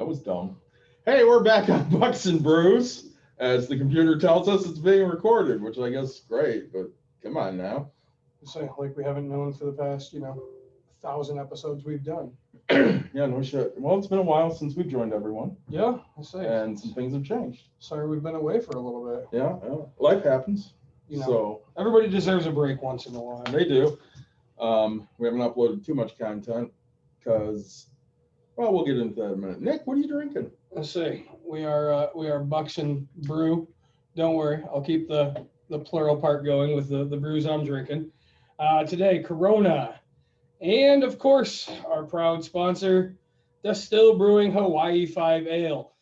That was dumb. Hey, we're back on Bucks and Brews. As the computer tells us it's being recorded, which I guess is great, but come on now. Say like we haven't known for the past, 1,000 episodes we've done. Yeah, no shit. Well, it's been a while since we've joined everyone, Yeah, I say. and some things have changed. Sorry, we've been away for a little bit. Yeah, life happens. So everybody deserves a break once in a while. They do. We haven't uploaded too much content because, well, we'll get into that in a minute. Nick, what are you drinking? I say we are Bucks and Brew. Don't worry, I'll keep the plural part going with the brews I'm drinking. Today, Corona. And, of course, our proud sponsor, Distill Brewing Hawaii 5 Ale.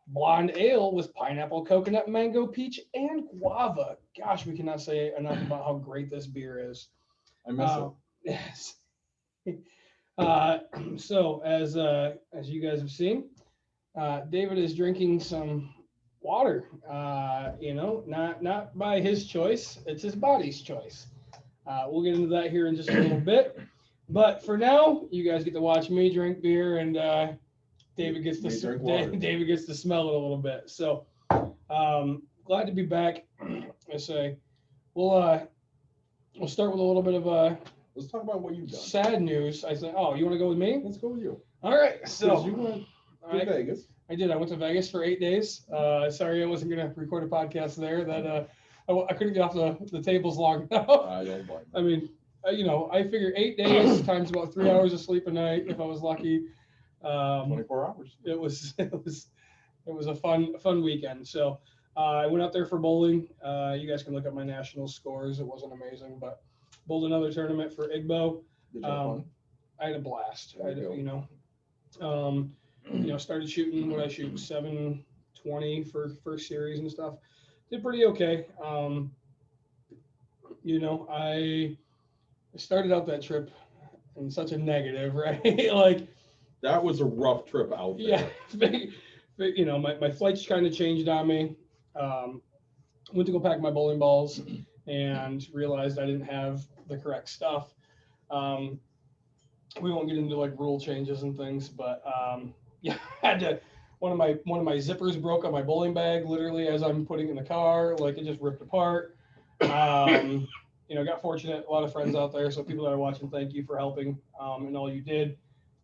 Blonde ale with pineapple, coconut, mango, peach, and guava. Gosh, we cannot say enough about how great this beer is. I miss it. Yes. So, as you guys have seen, David is drinking some water. Not by his choice. It's his body's choice. We'll get into that here in just a little bit. But for now, you guys get to watch me drink beer, and David gets to smell it a little bit. So glad to be back. I say we'll start with a little bit of let's talk about what you've done. Sad news. I said, oh, you want to go with me? Let's go with you. All right. So you went to Vegas. I did. I went to Vegas for 8 days. Sorry, I wasn't going to record a podcast there. That I couldn't get off the tables long enough. I don't blame. I mean, I figure 8 days times about 3 hours of sleep a night if I was lucky. 24 hours. It was a fun weekend. So I went out there for bowling. You guys can look up my national scores. It wasn't amazing, but bowled another tournament for Igbo. Did you have fun? I had a blast. There Started shooting what I shoot 720 for first series and stuff. Did pretty okay. I started out that trip in such a negative, right? Like that was a rough trip out there. Yeah. My flights kind of changed on me. Went to go pack my bowling balls and realized I didn't have the correct stuff. We won't get into like rule changes and things, but I had to. One of my zippers broke on my bowling bag literally as I'm putting it in the car. Like it just ripped apart. Got fortunate. A lot of friends out there. So people that are watching, thank you for helping and all you did,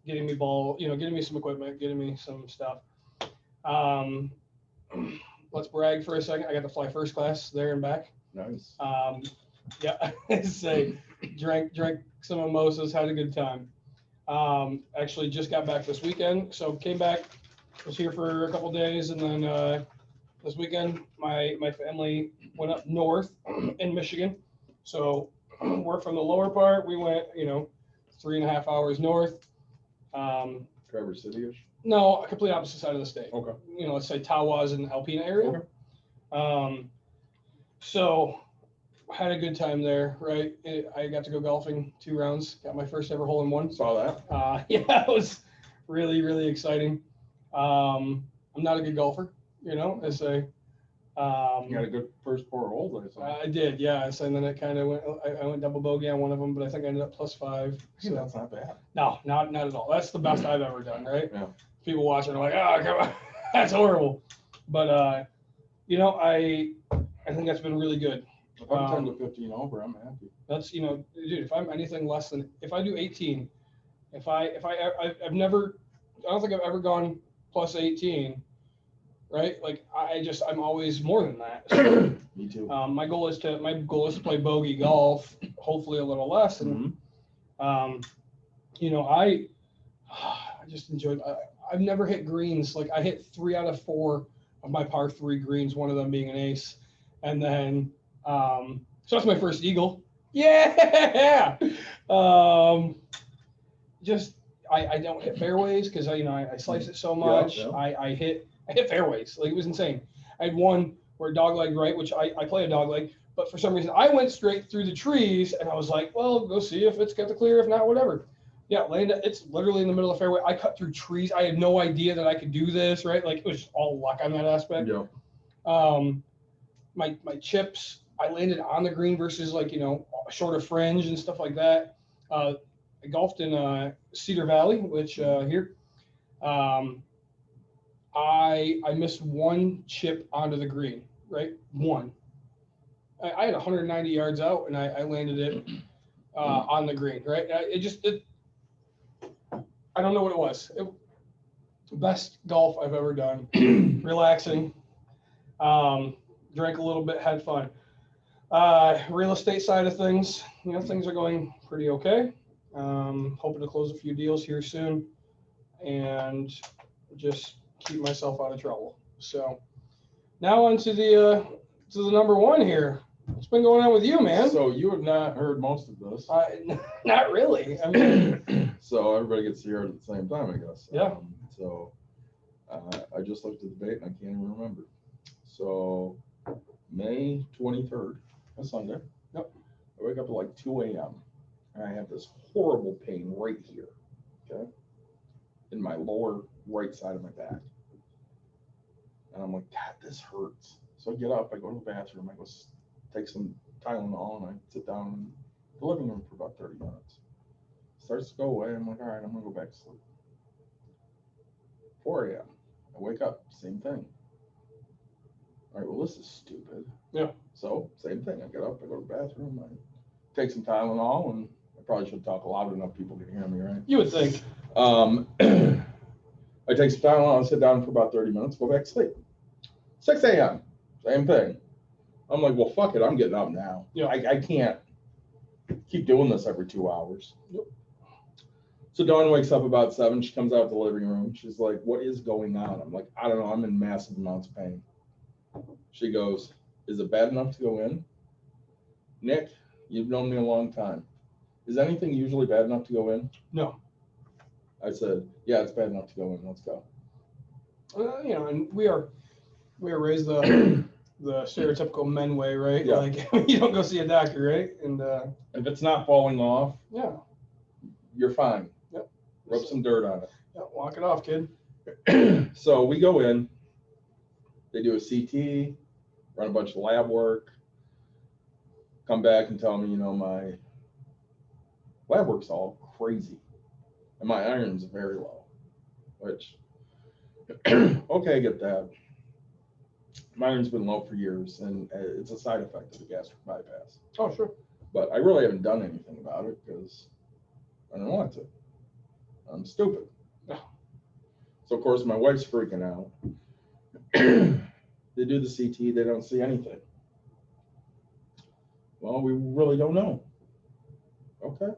getting me getting me some equipment, getting me some stuff. Let's brag for a second. I got to fly first class there and back. Nice. Say drank some mimosas, had a good time. Actually just got back this weekend. So came back, was here for a couple days, and then this weekend my family went up north in Michigan. So we're from the lower part. We went 3.5 hours north. Traverse City-ish? No, a complete opposite side of the state. Okay. Let's say Tawas and Alpena area. Okay. So had a good time there, right? I got to go golfing 2 rounds. Got my first ever hole-in-one. Saw that. It was really, really exciting. I'm not a good golfer, I say. You got a good first 4 holes, I saw. I did, yeah. So, and then it kind of went. I went double bogey on one of them, but I think I ended up +5. So that's not bad. No, not at all. That's the best I've ever done, right? Yeah. People watching are like, oh, come on, that's horrible. But I think that's been really good. If I'm 10 to 15 over, I'm happy. That's dude. If I'm anything less than, if I do 18, I've never, I don't think I've ever gone +18. Right, like I'm always more than that. So, Me too. My goal is to play bogey golf, hopefully a little less. And I just enjoyed. I've never hit greens. Like I hit 3 out of 4 of my par 3 greens, one of them being an ace, and then so that's my first eagle. Yeah. I don't hit fairways because I slice it so much. Yeah. I hit fairways. Like it was insane. I had one where dogleg right, which I play a dogleg, but for some reason I went straight through the trees and I was like, well, go see if it's got the clear, if not, whatever. Yeah, landed. It's literally in the middle of the fairway. I cut through trees. I had no idea that I could do this, right? Like it was just all luck on that aspect. Yeah. My chips, I landed on the green versus like, a shorter fringe and stuff like that. I golfed in Cedar Valley, which here. I missed one chip onto the green, right? One. I had 190 yards out, and I landed it on the green, right? I don't know what it was. Best golf I've ever done. Relaxing. Drank a little bit, had fun. Real estate side of things, things are going pretty okay. Hoping to close a few deals here soon, and just keep myself out of trouble. So now on to the number one here. What's been going on with you, man? So you have not heard most of this. Not really. I mean, so everybody gets to hear it at the same time, I guess. Yeah. I just looked at the date and I can't even remember. So May 23rd, that's Sunday. Yep. I wake up at like 2 a.m. and I have this horrible pain right here, okay, in my lower right side of my back. And I'm like, God, this hurts. So I get up, I go to the bathroom, I go take some Tylenol, and I sit down in the living room for about 30 minutes. Starts to go away. I'm like, all right, I'm going to go back to sleep. 4 a.m. I wake up, same thing. All right, well, this is stupid. Yeah. So, same thing. I get up, I go to the bathroom, I take some Tylenol, and I probably should talk loud enough people can hear me, right? You would think. I take some Tylenol, I sit down for about 30 minutes, go back to sleep. 6 a.m., same thing. I'm like, well, fuck it, I'm getting up now. Yeah. I can't keep doing this every 2 hours. Yep. So Dawn wakes up about 7. She comes out of the living room. She's like, what is going on? I'm like, I don't know. I'm in massive amounts of pain. She goes, is it bad enough to go in? Nick, you've known me a long time. Is anything usually bad enough to go in? No. I said, yeah, it's bad enough to go in. Let's go. And we are raised the stereotypical men way, right? Yeah. Like you don't go see a doctor, right? And if it's not falling off, yeah, you're fine. Yep. Rub some dirt on it. Yeah, walk it off, kid. So we go in. They do a CT, run a bunch of lab work, come back and tell me, my lab work's all crazy, and my iron's very low. Which, okay, I get that. My iron's been low for years, and it's a side effect of the gastric bypass. Oh, sure. But I really haven't done anything about it because I don't want to. I'm stupid. Yeah. So, of course, my wife's freaking out. They do the CT, they don't see anything. Well, we really don't know. Okay.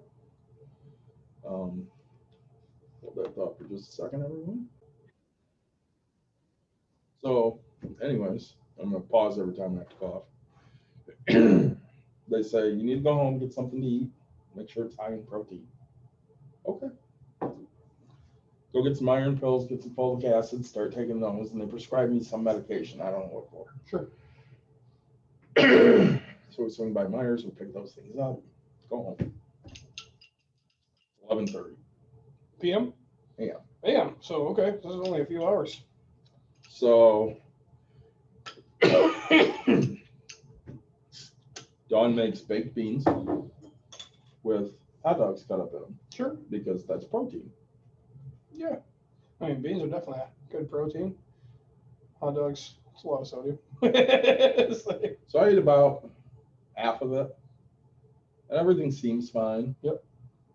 Hold that thought for just a second, everyone. So, anyways, I'm going to pause every time I have to cough. They say, you need to go home, get something to eat, make sure it's high in protein. Okay. Go get some iron pills, get some folic acid, start taking those, and they prescribe me some medication. I don't know what for. Sure. So we swing by Myers, we pick those things up, go home. 11:30 PM? a.m. AM. So, okay, this is only a few hours. So Dawn makes baked beans with hot dogs cut up in them. Sure. Because that's protein. Yeah. I mean, beans are definitely a good protein. Hot dogs, it's a lot of sodium. So I ate about half of it, and everything seems fine. Yep.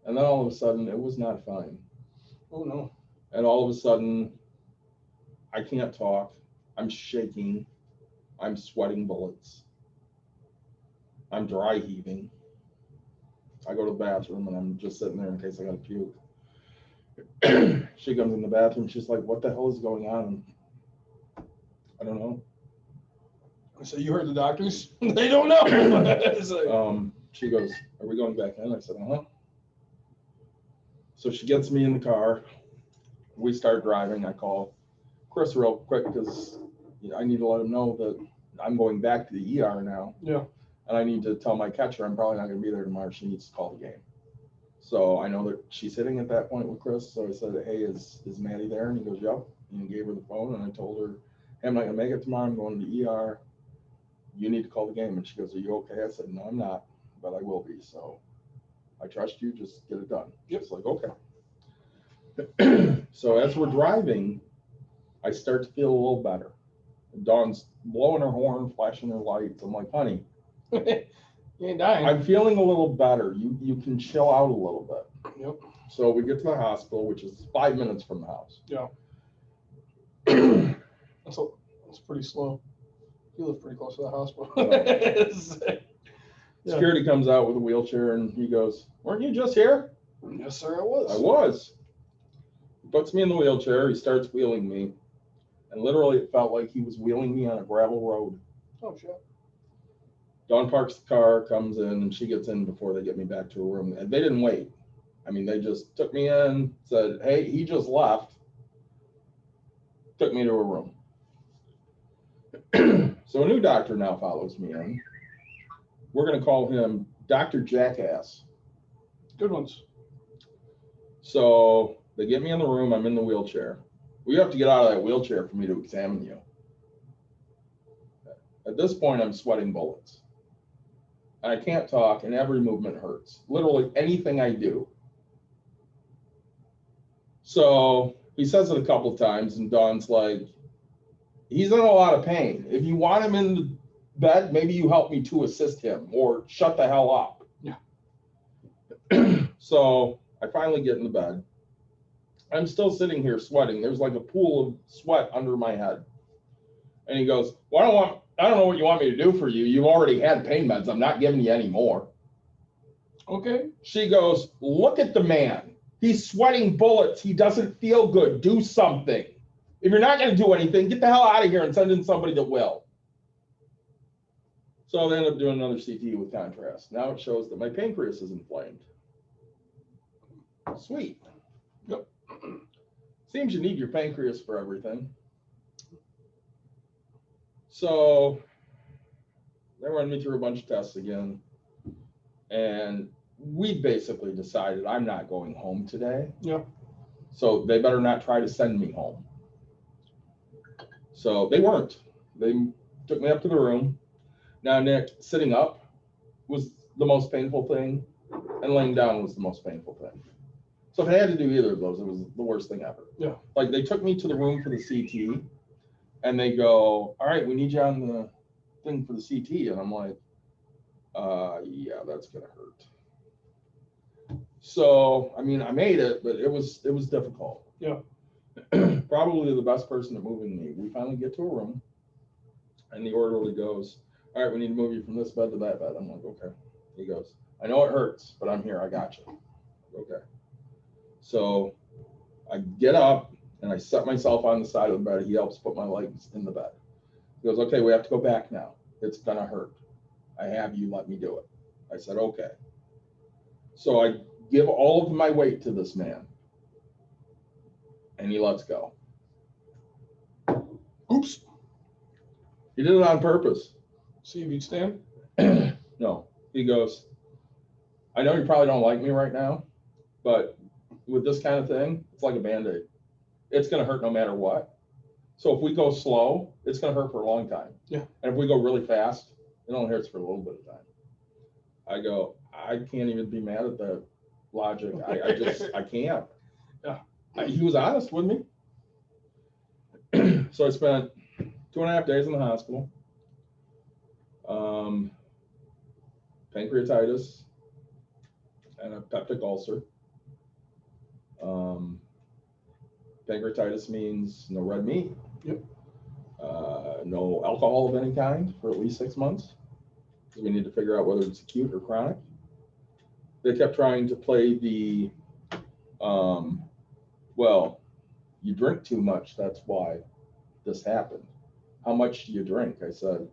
And then all of a sudden, it was not fine. Oh, no. And all of a sudden, I can't talk. I'm shaking. I'm sweating bullets. I'm dry heaving. I go to the bathroom, and I'm just sitting there in case I got to puke. She comes in the bathroom. She's like, what the hell is going on? I don't know. So you heard the doctors? They don't know. Like, She goes, are we going back in? I said, uh-huh. So she gets me in the car. We start driving. I call Chris real quick because I need to let him know that I'm going back to the ER now. Yeah. And I need to tell my catcher I'm probably not going to be there tomorrow. She needs to call the game. So I know that she's sitting at that point with Chris. So I said, hey, is Maddie there? And he goes, yep. And he gave her the phone. And I told her, hey, I'm not going to make it tomorrow. I'm going to the ER. You need to call the game. And she goes, are you okay? I said, no, I'm not, but I will be. So I trust you. Just get it done. Yep. It's like, okay. So as we're driving, I start to feel a little better. Dawn's blowing her horn, flashing her lights. I'm like, honey, You ain't dying. I'm feeling a little better. You can chill out a little bit. Yep. So we get to the hospital, which is 5 minutes from the house. Yeah. That's pretty slow. You live pretty close to the hospital. Yeah. Security comes out with a wheelchair and he goes, "Weren't you just here?" Yes, sir, I was. I was. He puts me in the wheelchair. He starts wheeling me. And literally it felt like he was wheeling me on a gravel road. Oh, shit. Dawn parks the car, comes in, and she gets in before they get me back to a room. And they didn't wait. I mean, they just took me in, said, "Hey, he just left." Took me to a room. So a new doctor now follows me in. We're going to call him Dr. Jackass. Good ones. So they get me in the room. I'm in the wheelchair. We have to get out of that wheelchair for me to examine you. At this point, I'm sweating bullets. I can't talk, and every movement hurts. Literally anything I do. So he says it a couple of times, and Dawn's like, "He's in a lot of pain. If you want him in the bed, maybe you help me to assist him, or shut the hell up." Yeah. So I finally get in the bed. I'm still sitting here sweating. There's like a pool of sweat under my head. And he goes, "Well, I don't know what you want me to do for you. You've already had pain meds. I'm not giving you any more." Okay. She goes, "Look at the man. He's sweating bullets. He doesn't feel good. Do something. If you're not going to do anything, get the hell out of here and send in somebody that will." So they end up doing another CT with contrast. Now it shows that my pancreas is inflamed. Sweet. Yep. Seems you need your pancreas for everything. So they run me through a bunch of tests again. And we basically decided I'm not going home today. Yeah. So they better not try to send me home. So they weren't. They took me up to the room. Now, Nick, sitting up was the most painful thing, and laying down was the most painful thing. So if I had to do either of those, it was the worst thing ever. Yeah. Like they took me to the room for the CT, and they go, "All right, we need you on the thing for the CT," and I'm like, "Yeah, that's gonna hurt." So I mean, I made it, but it was difficult. Yeah. Probably the best person at moving me. We finally get to a room, and the orderly goes, "All right, we need to move you from this bed to that bed." I'm like, "Okay." He goes, "I know it hurts, but I'm here. I got you." Okay. So I get up and I set myself on the side of the bed. He helps put my legs in the bed. He goes, "Okay, we have to go back now. It's gonna hurt. I have you let me do it." I said, "Okay." So I give all of my weight to this man, and he lets go. Oops. He did it on purpose. See if you'd stand. No, he goes, "I know you probably don't like me right now, but with this kind of thing, it's like a Band-Aid. It's going to hurt no matter what. So if we go slow, it's going to hurt for a long time. Yeah. And if we go really fast, it only hurts for a little bit of time." I go, I can't even be mad at that logic. I can't. Yeah. He was honest with me. So I spent 2.5 days in the hospital. Pancreatitis and a peptic ulcer. Pancreatitis means no red meat. Yep. No alcohol of any kind for at least 6 months, because we need to figure out whether it's acute or chronic. They kept trying to play the, well, you drink too much, that's why this happened. How much do you drink? I said,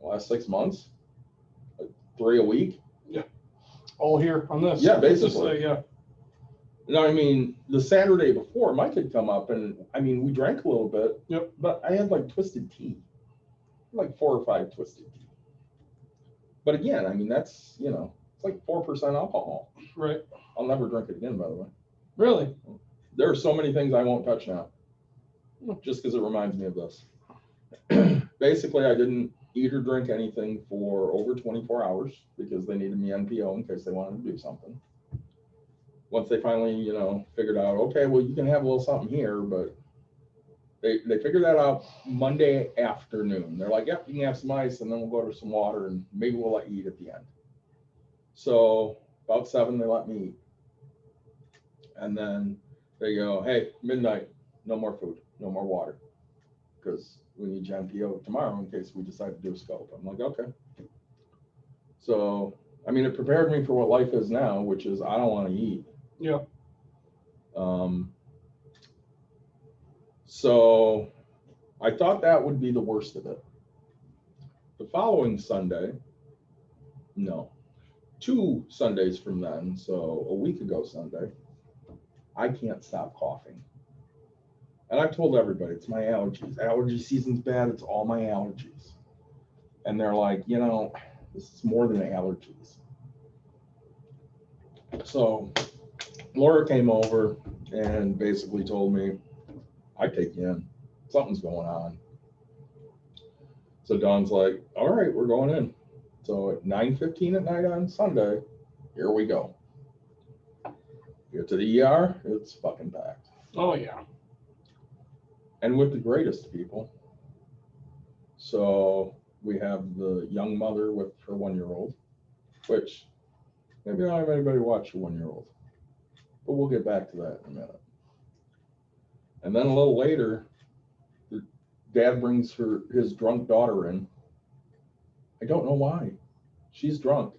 the last 6 months, like 3 a week. Yeah. All here on this. Yeah, basically. Yeah. No, I mean, the Saturday before, Mike had come up, and I mean, we drank a little bit. Yep. But I had like twisted tea, like 4 or 5 twisted tea. But again, I mean, that's, it's like 4% alcohol. Right. I'll never drink it again, by the way. Really? There are so many things I won't touch now, just because it reminds me of this. Basically, I didn't eat or drink anything for over 24 hours because they needed me NPO in case they wanted to do something. Once they finally, figured out, okay, well, you can have a little something here, but They figured that out Monday afternoon. They're like, yep, you can have some ice and then we'll go to some water and maybe we'll let you eat at the end. So about 7, they let me eat. And then they go, hey, midnight, no more food, no more water. Because we need Gen PO tomorrow in case we decide to do a scope. I'm like, okay. So, I mean, it prepared me for what life is now, which is I don't want to eat. Yeah. So I thought that would be the worst of it. The following Sunday, no, 2 Sundays from then, so a week ago Sunday, I can't stop coughing. And I've told everybody, it's my allergies. Allergy season's bad, it's all my allergies. And they're like, you know, this is more than allergies. So Laura came over and basically told me, I take you in. Something's going on. So Dawn's like, all right, we're going in. So at 9:15 at night on Sunday, here we go. Get to the ER, it's fucking packed. Oh, yeah. And with the greatest people. So we have the young mother with her 1-year-old, which maybe I don't have anybody watch a 1-year-old, but we'll get back to that in a minute. And then a little later, the dad brings his drunk daughter in. I don't know why. She's drunk.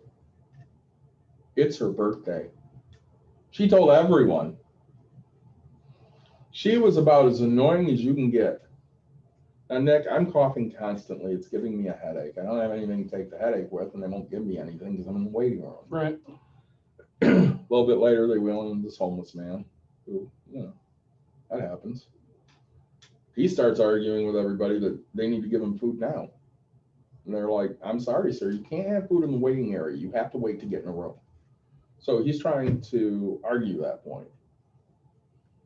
It's her birthday. She told everyone. She was about as annoying as you can get. And Nick, I'm coughing constantly. It's giving me a headache. I don't have anything to take the headache with, and they won't give me anything because I'm in the waiting room. Right. A little bit later, they wheel in this homeless man who, you know, that happens. He starts arguing with everybody that they need to give him food now. And they're like, I'm sorry, sir, you can't have food in the waiting area. You have to wait to get in a room. So he's trying to argue that point.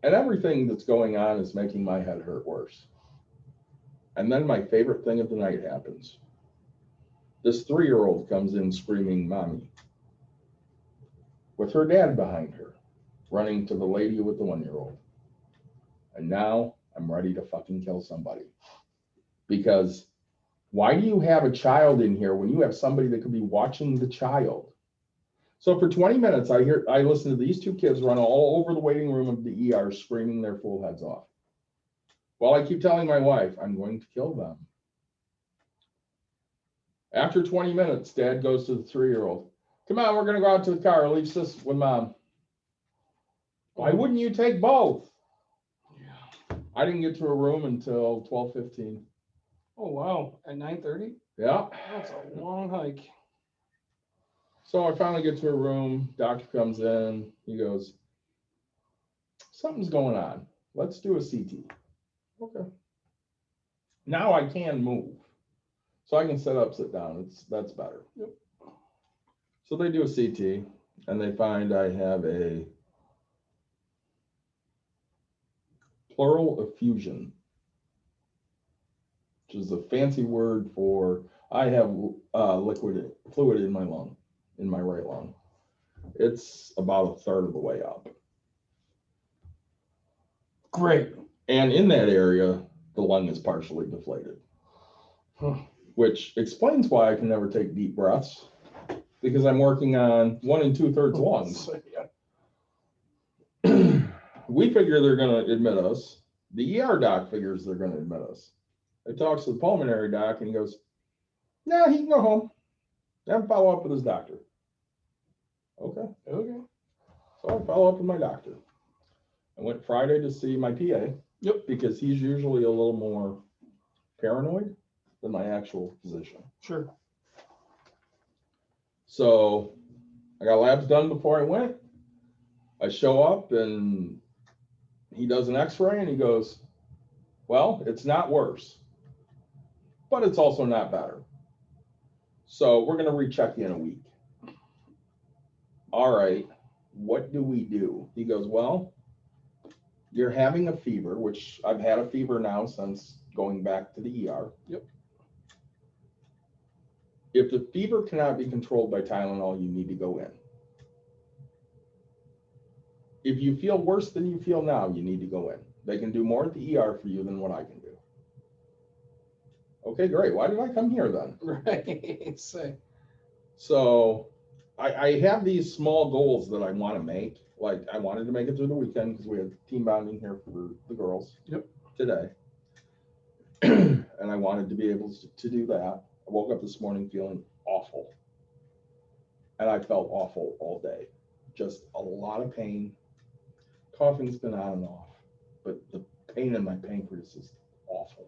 And everything that's going on is making my head hurt worse. And then my favorite thing of the night happens. This 3-year-old comes in screaming, mommy, with her dad behind her, running to the lady with the 1-year-old. And now I'm ready to fucking kill somebody. Because why do you have a child in here when you have somebody that could be watching the child? So for 20 minutes, I listen to these 2 kids run all over the waiting room of the ER screaming their fool heads off. Well, I keep telling my wife, I'm going to kill them. After 20 minutes, dad goes to the 3-year-old. Come on, we're going to go out to the car. Leave sis with mom. Why wouldn't you take both? Yeah. I didn't get to a room until 12:15. Oh, wow. At 9:30? Yeah. That's a long hike. So I finally get to a room. Doctor comes in. He goes, something's going on. Let's do a CT. Okay. Now I can move. So I can sit up, sit down. That's better. Yep. So they do a CT and they find I have a pleural effusion, which is a fancy word for I have liquid fluid in my lung, in my right lung. It's about 1/3 of the way up. Great. And in that area, the lung is partially deflated, which explains why I can never take deep breaths, because I'm working on 1 2/3 lungs. We figure they're going to admit us. The ER doc figures they're going to admit us. He talks to the pulmonary doc and he goes, yeah, he can go home. Have him follow up with his doctor. Okay. So I follow up with my doctor. I went Friday to see my PA. Yep. Because he's usually a little more paranoid than my actual physician. Sure. So I got labs done before I went. I show up and he does an x-ray and he goes, well, it's not worse, but it's also not better. So we're going to recheck you in a week. All right, what do we do? He goes, well, you're having a fever, which I've had a fever now since going back to the ER. Yep. If the fever cannot be controlled by Tylenol, you need to go in. If you feel worse than you feel now, you need to go in. They can do more at the ER for you than what I can do. Okay, great. Why did I come here then? Right. So I have these small goals that I want to make. Like I wanted to make it through the weekend because we had team bonding here for the girls today. And I wanted to be able to do that. I woke up this morning feeling awful. And I felt awful all day. Just a lot of pain. Coughing's been on and off. But the pain in my pancreas is awful.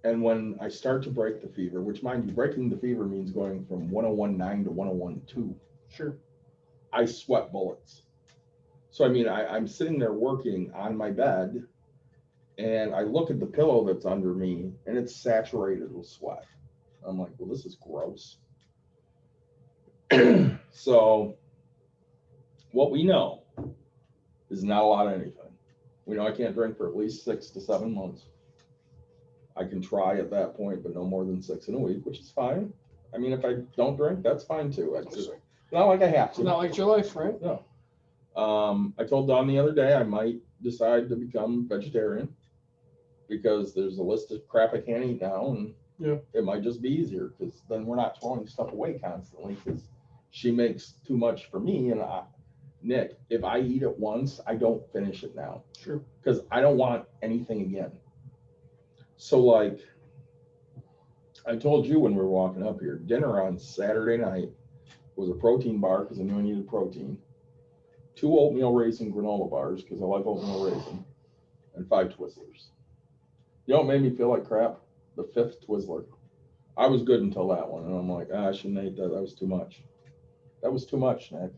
And when I start to break the fever, which mind you, breaking the fever means going from 101.9 to 101.2. Sure. I sweat bullets. So, I mean, I'm sitting there working on my bed, and I look at the pillow that's under me, and it's saturated with sweat. I'm like, well, this is gross. So, what we know is not a lot of anything. We know I can't drink for at least 6 to 7 months. I can try at that point, but no more than 6 in a week, which is fine. I mean, if I don't drink, that's fine too. It's not like I have to. It's not like it's your life, right? No. I told Dawn the other day I might decide to become vegetarian because there's a list of crap I can't eat now, and it might just be easier because then we're not throwing stuff away constantly because she makes too much for me, and Nick, if I eat it once, I don't finish it now. Sure. Because I don't want anything again. So like I told you when we were walking up here, dinner on Saturday night was a protein bar because I knew I needed protein, 2 oatmeal raisin granola bars because I like oatmeal raisin, and 5 Twizzlers. You know what made me feel like crap? The 5th Twizzler. I was good until that one, and I'm like, I shouldn't have ate that. That was too much. That was too much, Nick.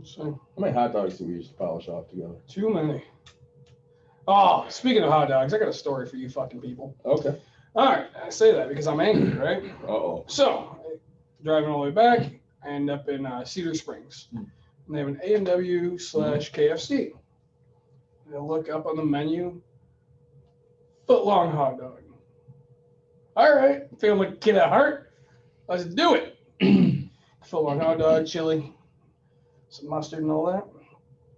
So, how many hot dogs do we used to polish off together? Too many. Oh, speaking of hot dogs, I got a story for you fucking people. Okay. All right, I say that because I'm angry, right? Uh-oh. So, driving all the way back, I end up in Cedar Springs. And they have an A&W / KFC. I look up on the menu, foot-long hot dog. All right, feeling like a kid at heart. Let's do it. Foot-long hot dog, chili, some mustard and all that.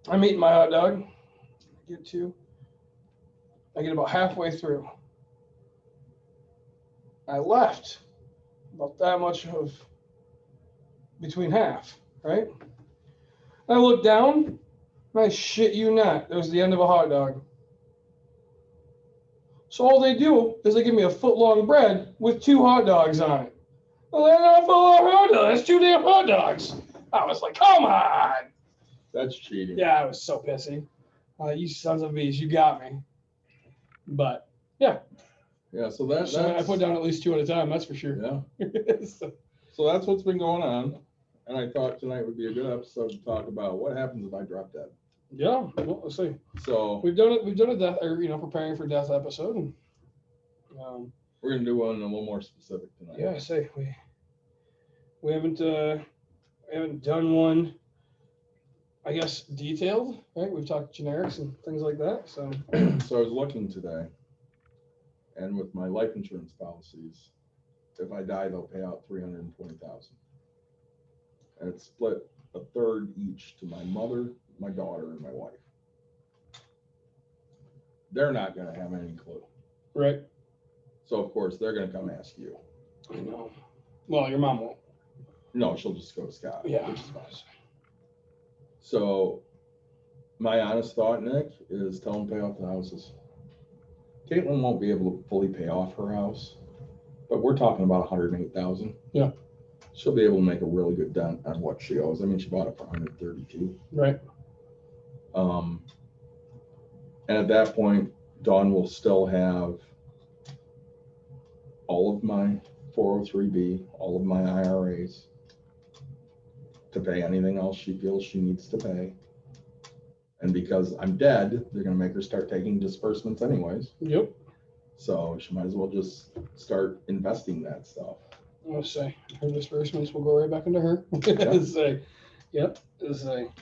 I'm eating my hot dog. I get about halfway through. I left about that much of between half, right? I look down, and I shit you not, it was the end of a hot dog. So all they do is they give me a foot-long bread with 2 hot dogs on it. Well, they're not a foot-long hot dog. That's 2 damn hot dogs. I was like, come on. That's cheating. Yeah, I was so pissy. You sons of bees, you got me. But yeah. Yeah, so that's I put down at least 2 at a time, that's for sure. Yeah. So that's what's been going on. And I thought tonight would be a good episode to talk about what happens if I drop dead. Yeah, well, let's see. So we've done a death, or preparing for death episode, and we're gonna do one a little more specific tonight. Yeah, I say we haven't done one, I guess, detailed, right? We've talked generics and things like that. So so I was looking today, and with my life insurance policies, if I die, they'll pay out $320,000, and it's split a third each to my mother, my daughter, and my wife. They're not going to have any clue. Right. So, of course, they're going to come ask you. I know. Well, your mom won't. No, she'll just go to Scott. Yeah. Which is fine. So, my honest thought, Nick, is tell them to pay off the houses. Caitlin won't be able to fully pay off her house, but we're talking about $108,000. Yeah. She'll be able to make a really good dent on what she owes. I mean, she bought it for $132,000. Right. And at that point, Dawn will still have all of my 403B, all of my IRAs to pay anything else she feels she needs to pay. And because I'm dead, they're going to make her start taking disbursements anyways. Yep. So she might as well just start investing that stuff. I'll say her disbursements will go right back into her. Yep.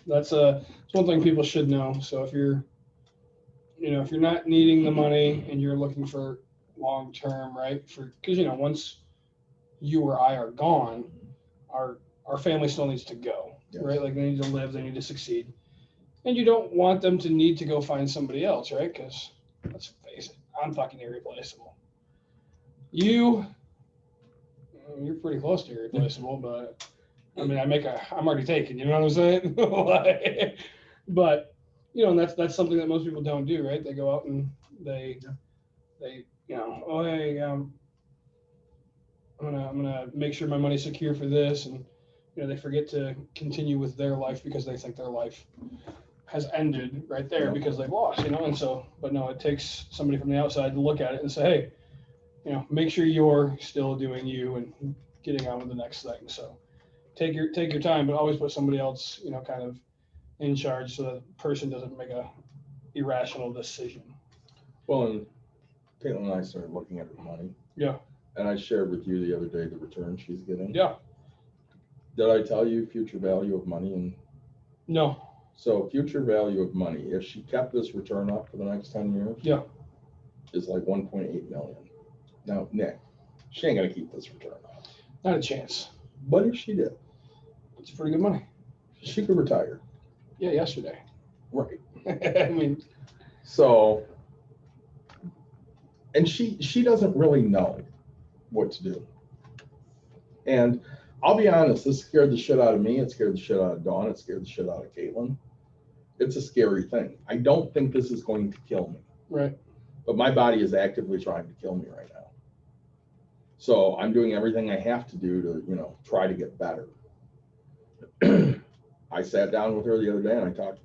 That's one thing people should know. So if you're not needing the money and you're looking for long term, right? Because once you or I are gone, our family still needs to go, yes. Right? Like they need to live, they need to succeed. And you don't want them to need to go find somebody else, right? Because let's face it, I'm fucking irreplaceable. You're pretty close to irreplaceable, but I mean, I'm already taken. You know what I'm saying? Like, but and that's something that most people don't do, right? They go out and they oh hey, I'm gonna make sure my money's secure for this, and they forget to continue with their life because they think their life has ended right there because they've lost, and so, but no, it takes somebody from the outside to look at it and say, hey, make sure you're still doing you and getting on with the next thing. So take your time, but always put somebody else, kind of in charge so that the person doesn't make a irrational decision. Well, and Caitlin and I started looking at her money. Yeah. And I shared with you the other day the return she's getting. Yeah. Did I tell you future value of money? And no. So future value of money, if she kept this return up for the next 10 years, yeah, is like 1.8 million. Now, Nick, she ain't gonna keep this return up. Not a chance. But if she did, it's pretty good money. She could retire. Yeah, yesterday. Right. I mean, so, and she doesn't really know what to do. And I'll be honest, this scared the shit out of me. It scared the shit out of Dawn. It scared the shit out of Caitlin. It's a scary thing. I don't think this is going to kill me. Right. But my body is actively trying to kill me right now. So I'm doing everything I have to do to, try to get better. I sat down with her the other day and I talked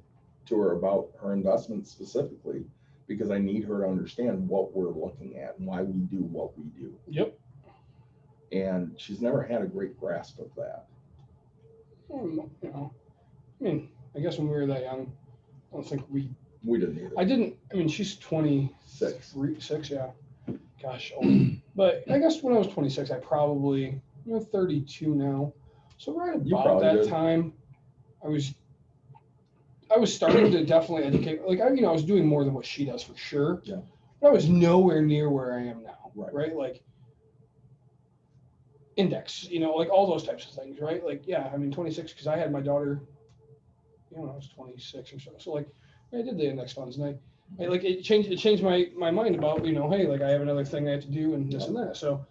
to her about her investments specifically because I need her to understand what we're looking at and why we do what we do. Yep. And she's never had a great grasp of that. I guess when we were that young, I don't think we didn't either. She's 26. 6, yeah. Gosh, old. But I guess when I was 26, I probably, 32 now. So right about that time, I was starting to definitely educate. Like, I was doing more than what she does for sure. Yeah. But I was nowhere near where I am now. Right. Like, index, like all those types of things, right? Like, yeah, 26, because I had my daughter, when I was 26 or so. So, like, I did the index funds, and I like, it changed my mind about, hey, like, I have another thing I have to do and this and that. So,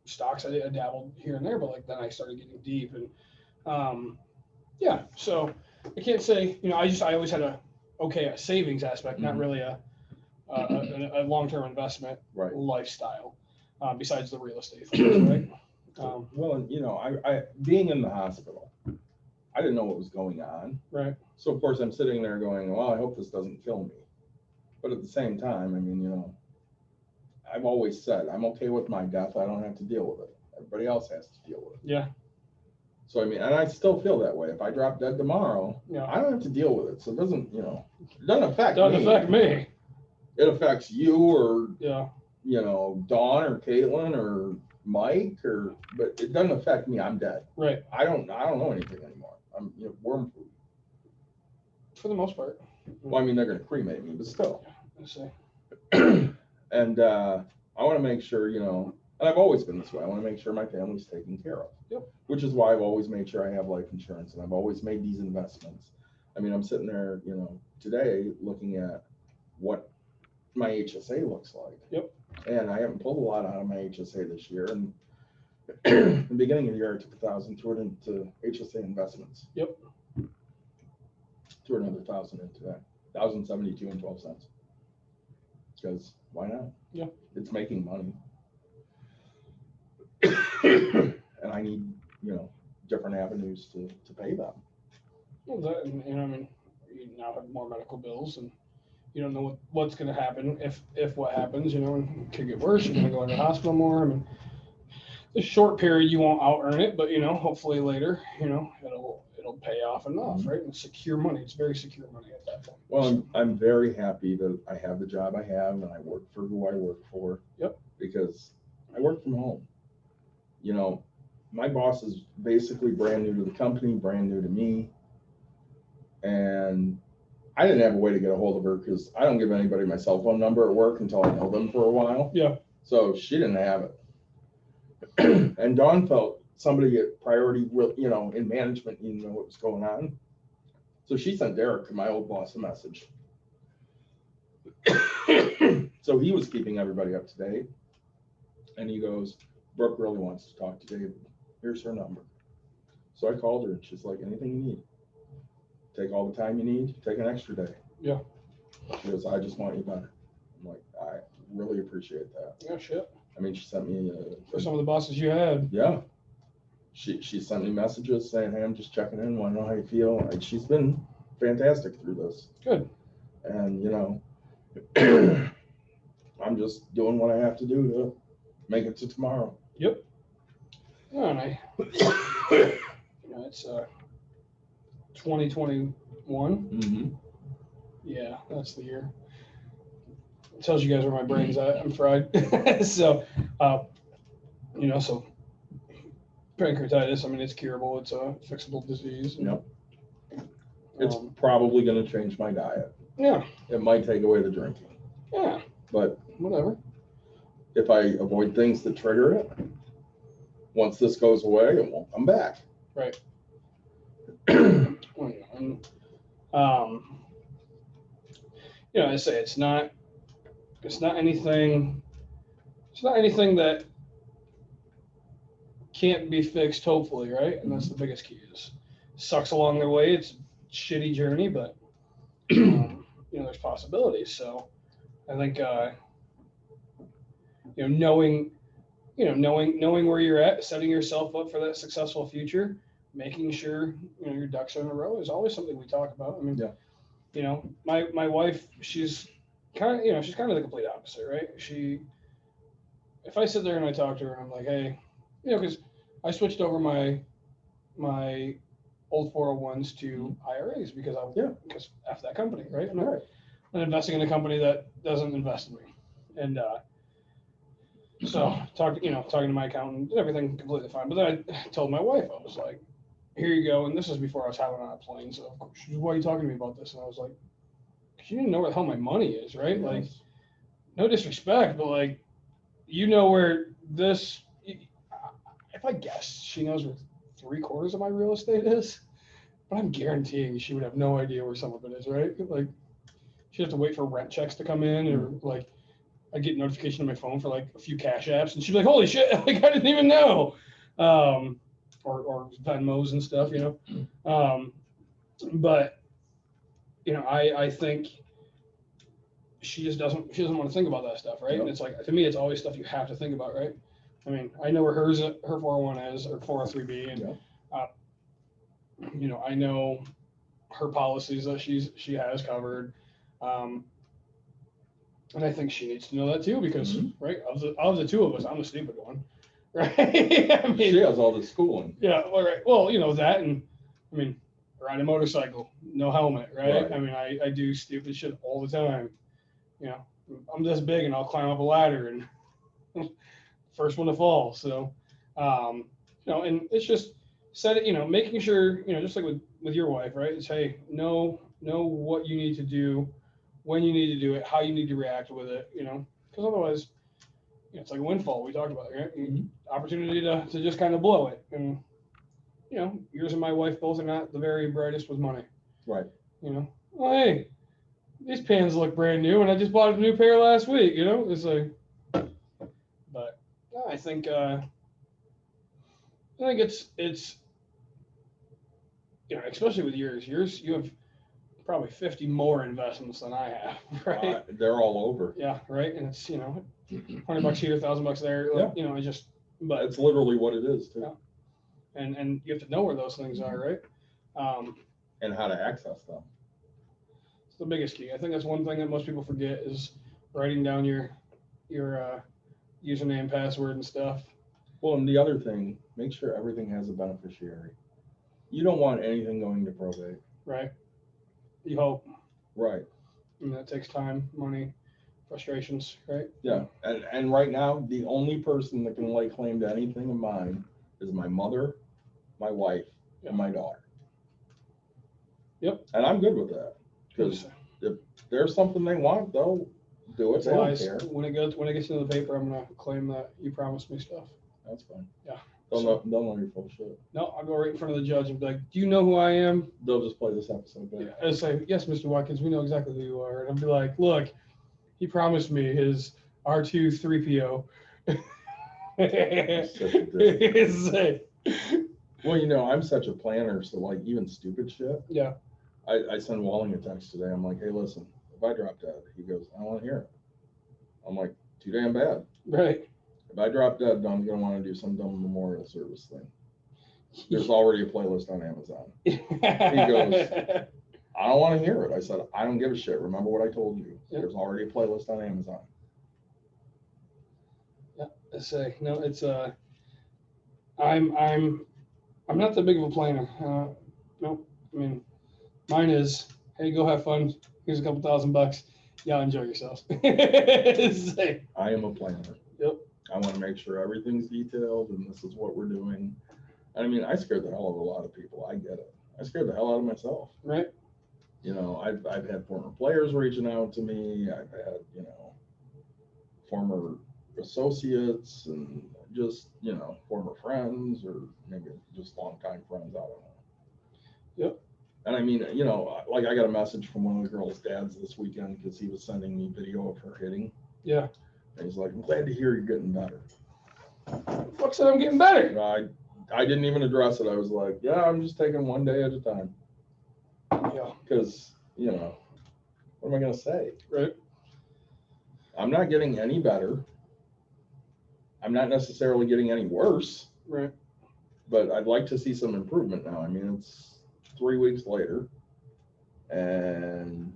stocks, I dabbled here and there, but like, then I started getting deep and, yeah, so I can't say, I always had a savings aspect, not really a long-term investment lifestyle, besides the real estate things, right? Well, and I being in the hospital, I didn't know what was going on. Right. So of course I'm sitting there going, well, I hope this doesn't kill me. But at the same time, I've always said I'm okay with my death. I don't have to deal with it. Everybody else has to deal with it. Yeah. So and I still feel that way. If I drop dead tomorrow, I don't have to deal with it. So it doesn't, it doesn't affect me. It affects you or Dawn or Caitlin or Mike but it doesn't affect me. I'm dead. Right. I don't know anything anymore. I'm worm food. For the most part. Well, they're gonna cremate me, but still. I see. And I want to make sure, and I've always been this way. I want to make sure my family's taken care of. Yep. Which is why I've always made sure I have life insurance, and I've always made these investments. I'm sitting there, today looking at what my HSA looks like. Yep. And I haven't pulled a lot out of my HSA this year. And in the beginning of the year, I took $1,000, threw it into HSA investments. Yep. Threw another $1,000 into that. $1,072.12. Because why not? Yeah. It's making money. And I need, different avenues to pay them. Well, that, and you now have more medical bills, and you don't know what's going to happen if what happens, and it could get worse. You're going to go into the hospital more. The short period you won't out earn it, but hopefully later, it'll pay off enough, right? And secure money. It's very secure money at that point. Well, I'm very happy that I have the job I have and I work for who I work for. Yep. Because I work from home. My boss is basically brand new to the company, brand new to me. And I didn't have a way to get a hold of her because I don't give anybody my cell phone number at work until I know them for a while. Yeah. So she didn't have it. And Dawn felt somebody at Priority, you know, in management, you know what was going on. So she sent Derek, my old boss, a message. So he was keeping everybody up to date. And he goes, Brooke really wants to talk to David. Here's her number. So I called her and she's like, anything you need. Take all the time you need, take an extra day. Yeah. She goes, I just want you better. I'm like, I really appreciate that. Yeah, shit. I mean, she sent me For some of the bosses you had. yeah. She sent me messages saying, hey, I'm just checking in, want to know how you feel. And she's been fantastic through this. Good. And, you know, I'm just doing what I have to do to make it to tomorrow. Yep. Yeah, and you know, it's 2021. Mm-hmm. Yeah, that's the year. It tells you guys where my brain's at. I'm fried. So, you know, so pancreatitis, I mean, it's curable. It's a fixable disease. Yep. It's probably going to change my diet. Yeah. It might take away the drinking. Yeah. But whatever. If I avoid things that trigger it, once this goes away, it won't come back. Right. And, you know, I say it's not anything that can't be fixed, hopefully, right? And that's the biggest key. Is sucks along the way. It's a shitty journey, but you know, there's possibilities. So I think you know, knowing where you're at, setting yourself up for that successful future, making sure, you know, your ducks are in a row is always something we talk about. I mean, yeah. You know, my wife, she's kind of the complete opposite, right? If I sit there and I talk to her and I'm like, hey, you know, because I switched over my old 401s to IRAs because after that company, right? I'm not investing in a company that doesn't invest in me. And so talking to my accountant, everything completely fine. But then I told my wife, I was like, here you go. And this was before I was having on a plane. So of course, she's, why are you talking to me about this? And I was like, because you didn't know where the hell my money is, right? Yes. Like, no disrespect, but like, you know where this, if I guess, she knows where 3/4 of my real estate is, but I'm guaranteeing she would have no idea where some of it is, right? Like, she'd have to wait for rent checks to come in, or like, I get notification on my phone for like a few cash apps, and she'd be like, holy shit, like, I didn't even know. Or Venmos and stuff, you know. But, you know, I think she doesn't want to think about that stuff, right? Yep. And it's like, to me, it's always stuff you have to think about, right? I mean, I know where her 401 is, or 403B, and you know, I know her policies that she has covered, and I think she needs to know that too, because right, of the two of us, I'm the stupid one, right? I mean, she has all the schooling. Yeah, all right. Well, you know that, and I mean, ride a motorcycle, no helmet, right? I mean, I do stupid shit all the time. You know, I'm this big and I'll climb up a ladder and first one to fall. So, you know, and it's just you know, making sure, you know, just like with your wife, right? It's, hey, know what you need to do, when you need to do it, how you need to react with it, you know, because otherwise, you know, it's like a windfall we talked about, right? Opportunity to just kind of blow it. And, you know, yours and my wife both are not the very brightest with money. Right. You know, well, hey, these pans look brand new and I just bought a new pair last week, you know, it's like, but yeah, I think it's, you know, especially with yours, you have probably 50 more investments than I have, right? They're all over. Yeah, right. And it's, you know, $100 here, $1,000 there. Yeah. You know, but it's literally what it is too. Yeah. And you have to know where those things are, right? And how to access them. It's the biggest key. I think that's one thing that most people forget is writing down your username, password, and stuff. Well, and the other thing, make sure everything has a beneficiary. You don't want anything going to probate. Right. You hope. Right. And that takes time, money, frustrations, right? Yeah. And right now, the only person that can lay claim to anything of mine is my mother, my wife, and my daughter. Yep. And I'm good with that. Because if there's something they want, they'll do it. They don't care. When it gets into the paper, I'm gonna claim that you promised me stuff. That's fine. Yeah. Don't know you're full of shit. No, I'll go right in front of the judge and be like, "Do you know who I am?" They'll just play this episode back. Yeah, and say, "Yes, Mr. Watkins, we know exactly who you are." And I'll be like, "Look, he promised me his R2-3PO." Such a dick. It's like- Well, you know, I'm such a planner, so like even stupid shit. yeah, I send Walling a text today. I'm like, hey, listen, if I drop dead, he goes, I don't want to hear it. I'm like, too damn bad. right. If I drop dead, I'm gonna want to do some dumb memorial service thing. There's already a playlist on Amazon. He goes, I don't want to hear it. I said, I don't give a shit. Remember what I told you. Yep. There's already a playlist on Amazon. Yeah, I say no. It's I'm not that big of a planner. Nope. I mean, mine is, hey, go have fun. Here's a couple $1,000. Yeah, enjoy yourselves. It's like, I am a planner. Yep. I want to make sure everything's detailed and this is what we're doing. I mean, I scared the hell out of a lot of people. I get it. I scared the hell out of myself. right. You know, I've had former players reaching out to me. I've had, you know, former associates and just, you know, former friends or maybe just longtime friends. I don't know. Yep. And I mean, you know, like I got a message from one of the girls' dads this weekend because he was sending me video of her hitting. Yeah. And he's like, I'm glad to hear you're getting better. Fuck said I'm getting better. I didn't even address it. I was like, yeah, I'm just taking one day at a time. Yeah. Because, you know, what am I going to say? Right. I'm not getting any better. I'm not necessarily getting any worse, Right. but I'd like to see some improvement now. I mean, it's 3 weeks later, and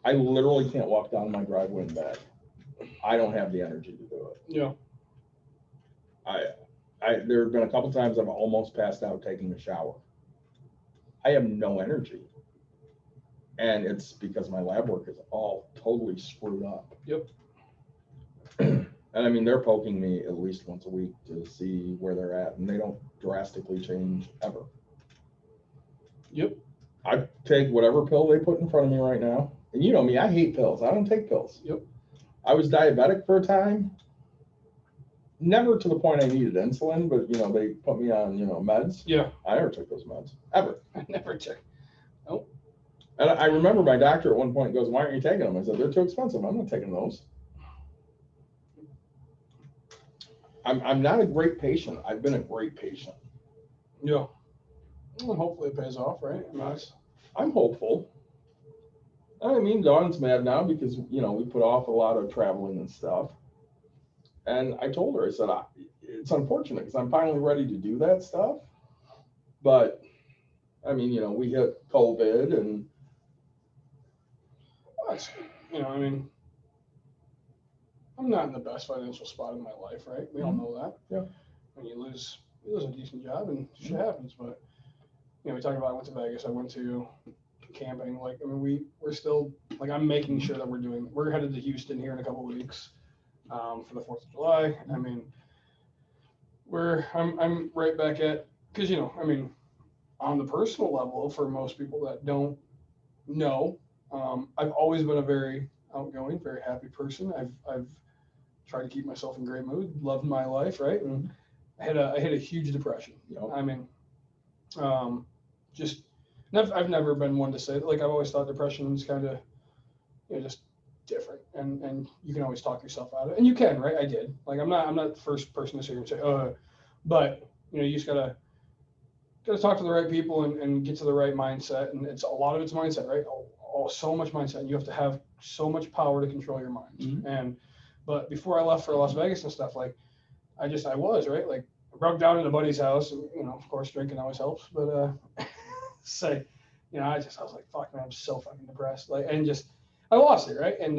I literally can't walk down my driveway and back. I don't have the energy to do it. Yeah. There have been a couple times I've almost passed out taking a shower. I have no energy. And it's because my lab work is all totally screwed up. Yep. And I mean, they're poking me at least once a week to see where they're at, and they don't drastically change ever. Yep. I take whatever pill they put in front of me right now. And you know me, I hate pills. I don't take pills. Yep. I was diabetic for a time. Never to the point I needed insulin, but you know, they put me on, you know, meds. Yeah. I never took those meds, ever. I never took. Nope. And I remember my doctor at one point goes, why aren't you taking them? I said, they're too expensive. I'm not taking those. I'm not a great patient. I've been a great patient. Yeah. Well, hopefully it pays off, right? Nice. I'm hopeful. I mean, Dawn's mad now because, you know, we put off a lot of traveling and stuff. And I told her, I said, it's unfortunate because I'm finally ready to do that stuff. But, I mean, you know, we hit COVID and. You know, I mean, I'm not in the best financial spot in my life, right? We all know that. Yeah. When you lose a decent job and shit happens. But, you know, we talked about I went to Vegas, I went to camping. Like, I mean, we're still, like, I'm making sure that we're headed to Houston here in a couple of weeks. For the 4th of July. I mean, I'm right back at, because, you know, I mean, on the personal level, for most people that don't know, I've always been a very outgoing, very happy person. I've tried to keep myself in great mood, loved my life, right? And I hit a huge depression. Yep. I mean, I've never been one to say that. Like, I've always thought depression is kind of, you know, just different, and you can always talk yourself out of it, and you can, right? I did. Like, I'm not the first person to sit here and say, but you know, you just gotta talk to the right people and get to the right mindset, and a lot of it's mindset, right? So much mindset, and you have to have so much power to control your mind. Mm-hmm. But before I left for Las Vegas and stuff, like, I was right, like, I broke down at a buddy's house, and, you know, of course, drinking always helps, but say, you know, I was like, fuck, man, I'm so fucking depressed, like, and just I lost it, right? And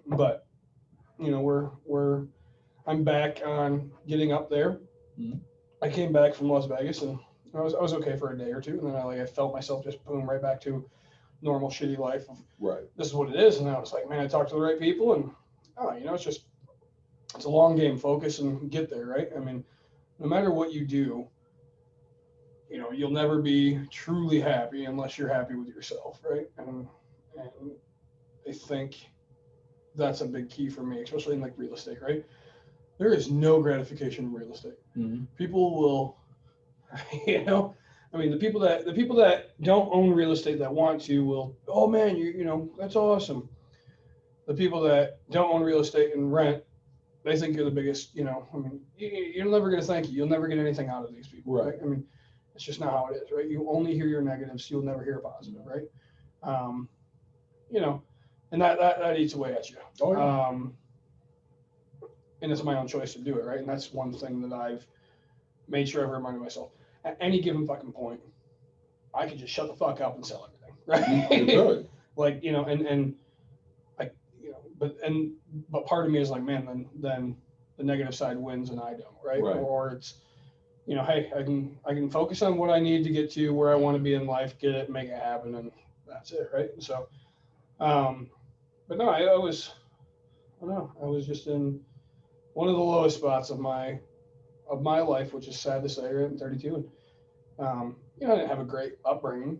but you know, I'm back on getting up there. Mm-hmm. I came back from Las Vegas and I was okay for a day or two, and then I felt myself just boom right back to normal shitty life of right. This is what it is. And I was like, man, I talked to the right people, and you know, it's a long game, focus and get there, right? I mean, no matter what you do, you know, you'll never be truly happy unless you're happy with yourself, right? And I think that's a big key for me, especially in like real estate, right? There is no gratification in real estate. Mm-hmm. People will, you know, I mean, the people that don't own real estate that want to will, oh man, you know, that's awesome. The people that don't own real estate and rent, they think you're the biggest, you know, I mean, you're never going to thank you. You'll never get anything out of these people, right? I mean, it's just not how it is, right? You only hear your negatives. You'll never hear positive, right? You know, and that eats away at you. Oh, yeah. And it's my own choice to do it, right? And that's one thing that I've made sure I've reminded myself. At any given fucking point, I could just shut the fuck up and sell everything, right? You could. Like, you know, and I, you know, but part of me is like, man, then the negative side wins and I don't, right? Or it's, you know, hey, I can focus on what I need to get to where I want to be in life, get it, make it happen, and that's it, right? So, but no, I don't know, I was just in one of the lowest spots of my life, which is sad to say, right? I'm 32, and you know, I didn't have a great upbringing,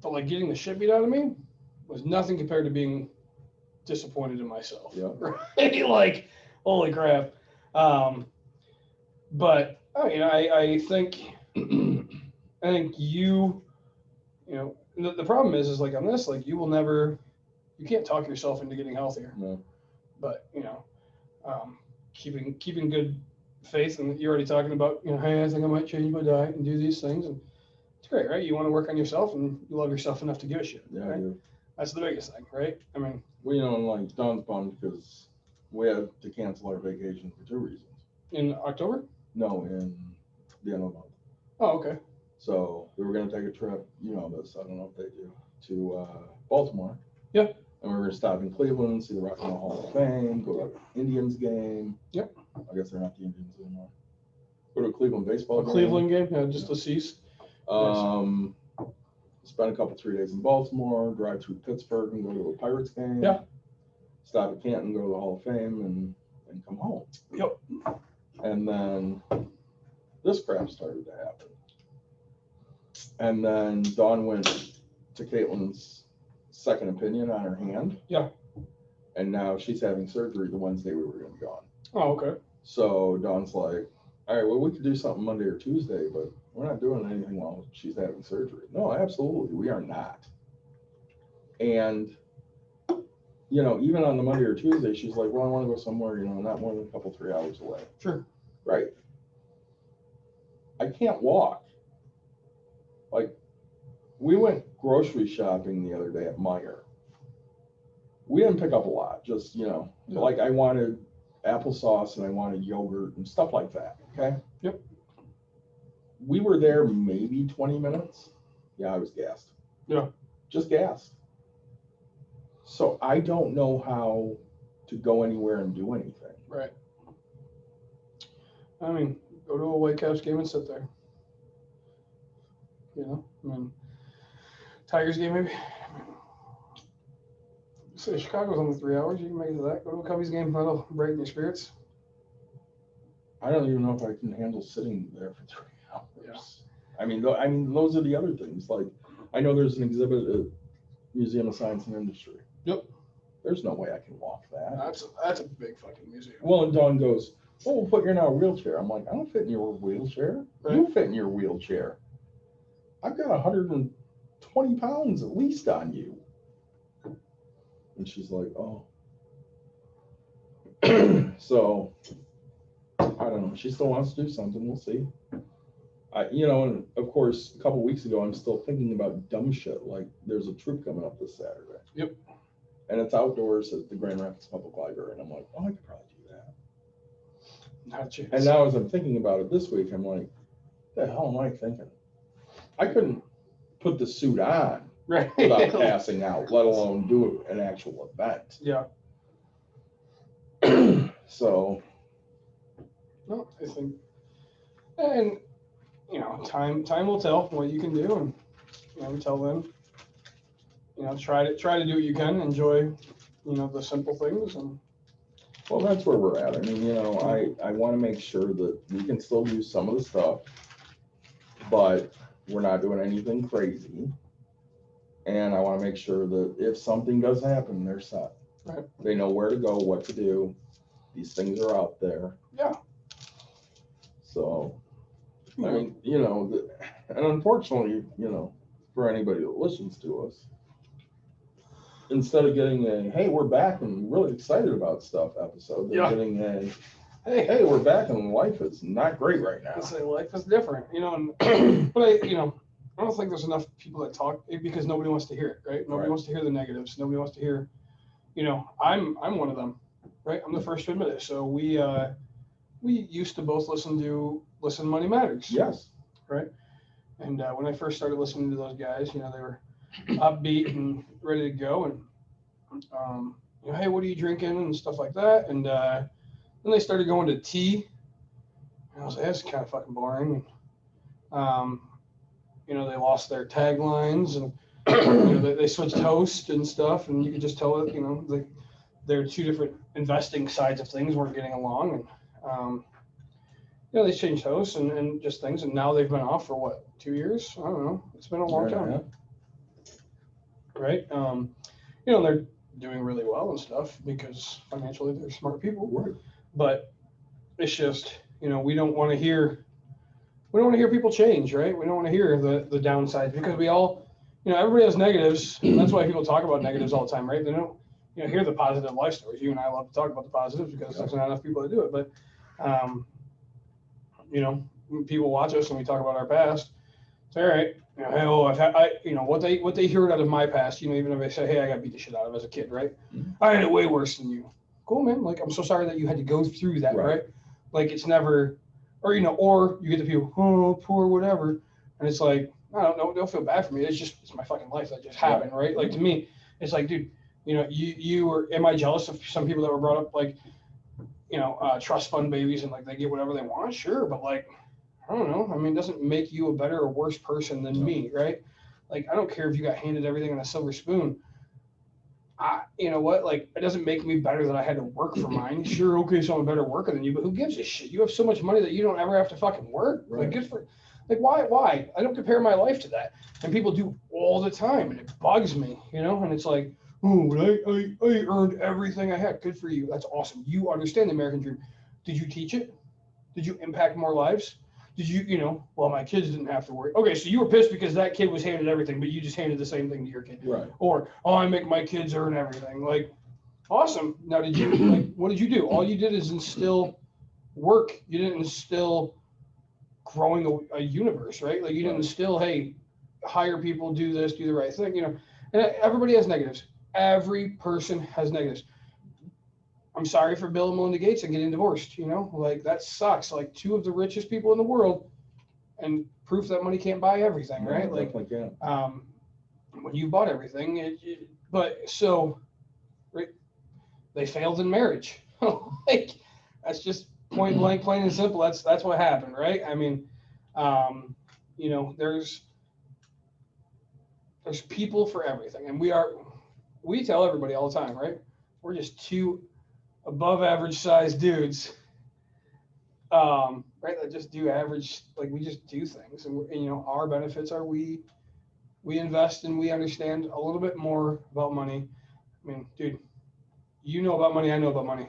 but like getting the shit beat out of me was nothing compared to being disappointed in myself. Yeah. Right? Like, holy crap. But you know, I think you know, the problem is like on this, like you can't talk yourself into getting healthier. No. But you know, keeping good faith, and you're already talking about, you know, hey, I think I might change my diet and do these things, and it's great, right? You want to work on yourself, and you love yourself enough to give a shit. Yeah, right? I do. That's the biggest thing, right? I mean, well, you know, like Don's bummed because we had to cancel our vacation for 2 reasons. In October? No, in the end of the month. Oh, okay. So we were going to take a trip, you know this, I don't know if they do, to Baltimore. Yeah. And we were going to stop in Cleveland, see the Rock and Roll Hall of Fame, go to the Indians game. Yep. I guess they're not the Indians anymore. Go to a Cleveland baseball game. Cleveland game, yeah, just to cease. Spend a 3 days in Baltimore, drive through Pittsburgh and go to a Pirates game. Yeah. Stop at Canton, go to the Hall of Fame, and come home. Yep. And then this crap started to happen. And then Dawn went to Caitlin's second opinion on her hand. Yeah. And now she's having surgery the Wednesday we were going to be gone. Oh, okay. So Dawn's like, all right, well, we could do something Monday or Tuesday, but we're not doing anything while she's having surgery. No, absolutely, we are not. And, you know, even on the Monday or Tuesday, she's like, well, I want to go somewhere, you know, not more than a couple, 3 hours away. Sure. Right. I can't walk. Like, we went grocery shopping the other day at Meijer. We didn't pick up a lot, just, you know, like I wanted applesauce and I wanted yogurt and stuff like that. Okay. Yep. We were there maybe 20 minutes. Yeah, I was gassed. Yeah. Just gassed. So I don't know how to go anywhere and do anything. Right. I mean, go to a Whitecaps game and sit there. You know, I mean, Tigers game maybe. Say Chicago's only 3 hours. You can make it to that. Go to a Cubbies game. That'll break your spirits. I don't even know if I can handle sitting there for 3 hours. Yeah. I mean, those are the other things. Like, I know there's an exhibit at Museum of Science and Industry. Yep. There's no way I can walk that. That's a big fucking museum. Well, and Dawn goes, "Oh, we'll put you in our wheelchair." I'm like, "I don't fit in your wheelchair. Right. You fit in your wheelchair. I've got 120 pounds at least on you." And she's like, "Oh." So I don't know. She still wants to do something. We'll see. You know, and of course, a couple of weeks ago, I'm still thinking about dumb shit. Like, there's a troop coming up this Saturday. Yep. And it's outdoors at the Grand Rapids Public Library. And I'm like, oh, I could probably do that. Not a chance. And now as I'm thinking about it this week, I'm like, the hell am I thinking? I couldn't put the suit on right. without passing out, let alone do an actual event. Yeah. So. No, I think, and you know, time will tell what you can do, and you know, until then, you know, try to do what you can, enjoy, you know, the simple things, and well, that's where we're at. I mean, you know, I want to make sure that we can still do some of the stuff, but we're not doing anything crazy. And I want to make sure that if something does happen, they're set. Right. They know where to go, what to do. These things are out there. Yeah. So, I mean, and unfortunately, for anybody that listens to us, instead of getting a, hey, we're back and really excited about stuff episode, they're getting a, hey, we're back and life is not great right now. Say life is different, and but I don't think there's enough people that talk because nobody wants to hear it, right? Nobody wants to hear the negatives. Nobody wants to hear, I'm one of them, right? I'm the first to admit it. So we used to both listen to Money Matters. Yes. Right. And when I first started listening to those guys, they were upbeat and ready to go, and hey, what are you drinking and stuff like that. And then they started going to tea, and I was like, that's kind of fucking boring. And, they lost their taglines, and they switched host and stuff, and you could just tell that their two different investing sides of things weren't getting along, and they changed hosts and just things, and now they've been off for what, 2 years? I don't know. It's been a long time, right? They're doing really well and stuff because financially they're smart people, right? But it's just we don't want to hear people change, right? We don't want to hear the downsides because we all, everybody has negatives. And that's why people talk about negatives all the time, right? They don't, hear the positive life stories. You and I love to talk about the positives because there's not enough people that do it. But, when people watch us and we talk about our past, it's all right. I've had, what they hear out of my past, even if they say, hey, I got beat the shit out of as a kid, right? Mm-hmm. I had it way worse than you. Cool, man. Like, I'm so sorry that you had to go through that, right? Like, it's never. Or, or you get the people, oh, poor, whatever. And it's like, I don't know, don't feel bad for me. It's my fucking life that just happened, right? Like, to me, it's like, dude, you were, am I jealous of some people that were brought up like, trust fund babies and like they get whatever they want? Sure. But like, I don't know. I mean, it doesn't make you a better or worse person than me, right? Like, I don't care if you got handed everything on a silver spoon. You know what? Like, it doesn't make me better that I had to work for mine. Sure, okay, so I'm a better worker than you, but who gives a shit? You have so much money that you don't ever have to fucking work. Right. Like, good for, like, why? I don't compare my life to that. And people do all the time, and it bugs me, And it's like, oh, I earned everything I had. Good for you. That's awesome. You understand the American dream. Did you teach it? Did you impact more lives? Did you, well, my kids didn't have to worry. Okay, so you were pissed because that kid was handed everything, but you just handed the same thing to your kid. Right. Or, oh, I make my kids earn everything. Like, awesome. Now, did you, like, what did you do? All you did is instill work. You didn't instill growing a universe, right? Like, you didn't instill, hey, hire people, do this, do the right thing, And everybody has negatives. Every person has negatives. I'm sorry for Bill and Melinda Gates and getting divorced, like that sucks. Like, two of the richest people in the world, and proof that money can't buy everything, right? Like, when you bought everything, they failed in marriage. Like, that's just point blank, plain and simple. That's what happened, right? I mean, there's people for everything, and we tell everybody all the time, right? We're just two above average size dudes, right? That just do average, like, we just do things, and our benefits are we invest and we understand a little bit more about money. I mean, dude, you know about money, I know about money.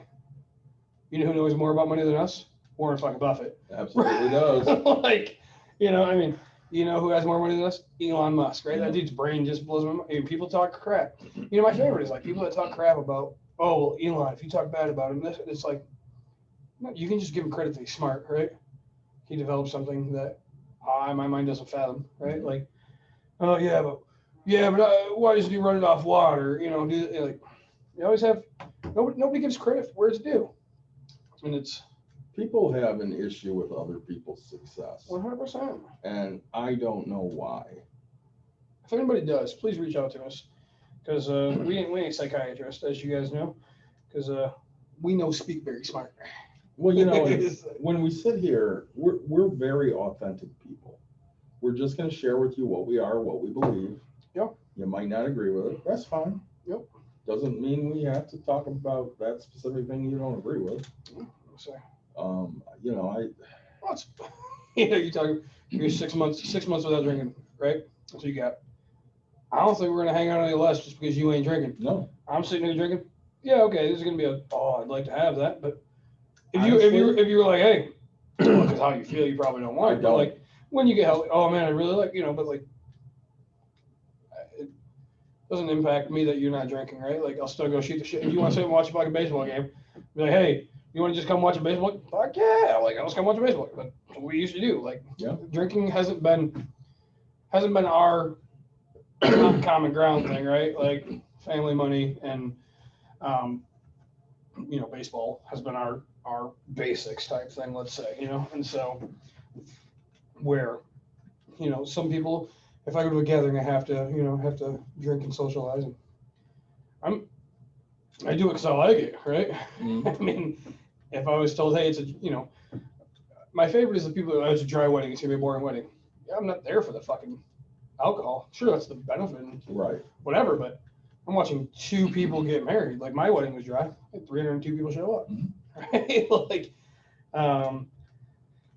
You know who knows more about money than us? Warren fucking Buffett. Absolutely does. Like, I mean, who has more money than us? Elon Musk, right? Yeah. That dude's brain just blows my mind. I mean, people talk crap. My favorite is like people that talk crap about, oh, well, Elon, if you talk bad about him, it's like, no, you can just give him credit that he's smart, right? He developed something that my mind doesn't fathom, right? Like, oh, yeah, but why doesn't he run it off water? Like, you always have, nobody gives credit where it's due. And it's, people have an issue with other people's success. 100%. And I don't know why. If anybody does, please reach out to us. Because we ain't psychiatrists, as you guys know. Because we speak very smart. Well, when we sit here, we're very authentic people. We're just going to share with you what we are, what we believe. Yep. You might not agree with it. That's fine. Yep. Doesn't mean we have to talk about that specific thing you don't agree with. Sorry. You're 6 months without drinking, right? That's what you got. I don't think we're gonna hang out any less just because you ain't drinking. No. I'm sitting here drinking. yeah, okay, there's gonna be I'd like to have that, but if Honestly, you were like, hey, because how you feel, you probably don't want I it. But don't. like when you get healthy, oh man, I really like, but like it doesn't impact me that you're not drinking, right? Like I'll still go shoot the shit. If you want to sit and watch a fucking baseball game, be like, hey, you want to just come watch a baseball? Fuck yeah! Like let's come watch a baseball. But that's what we used to do. Like Yeah. drinking hasn't been our common ground thing, right? Like family money and baseball has been our basics type thing, let's say, and so where, some people, if I go to a gathering, I have to drink and socialize, and I do it because I like it, right? Mm. I mean, if I was told, hey, it's my favorite is the people that, it's a dry wedding, it's gonna be a boring wedding. Yeah, I'm not there for the fucking alcohol. Sure, that's the benefit, and Right. whatever, but I'm watching 2 people get married. Like my wedding was dry. I had 302 people show up. Mhm. Right? Like,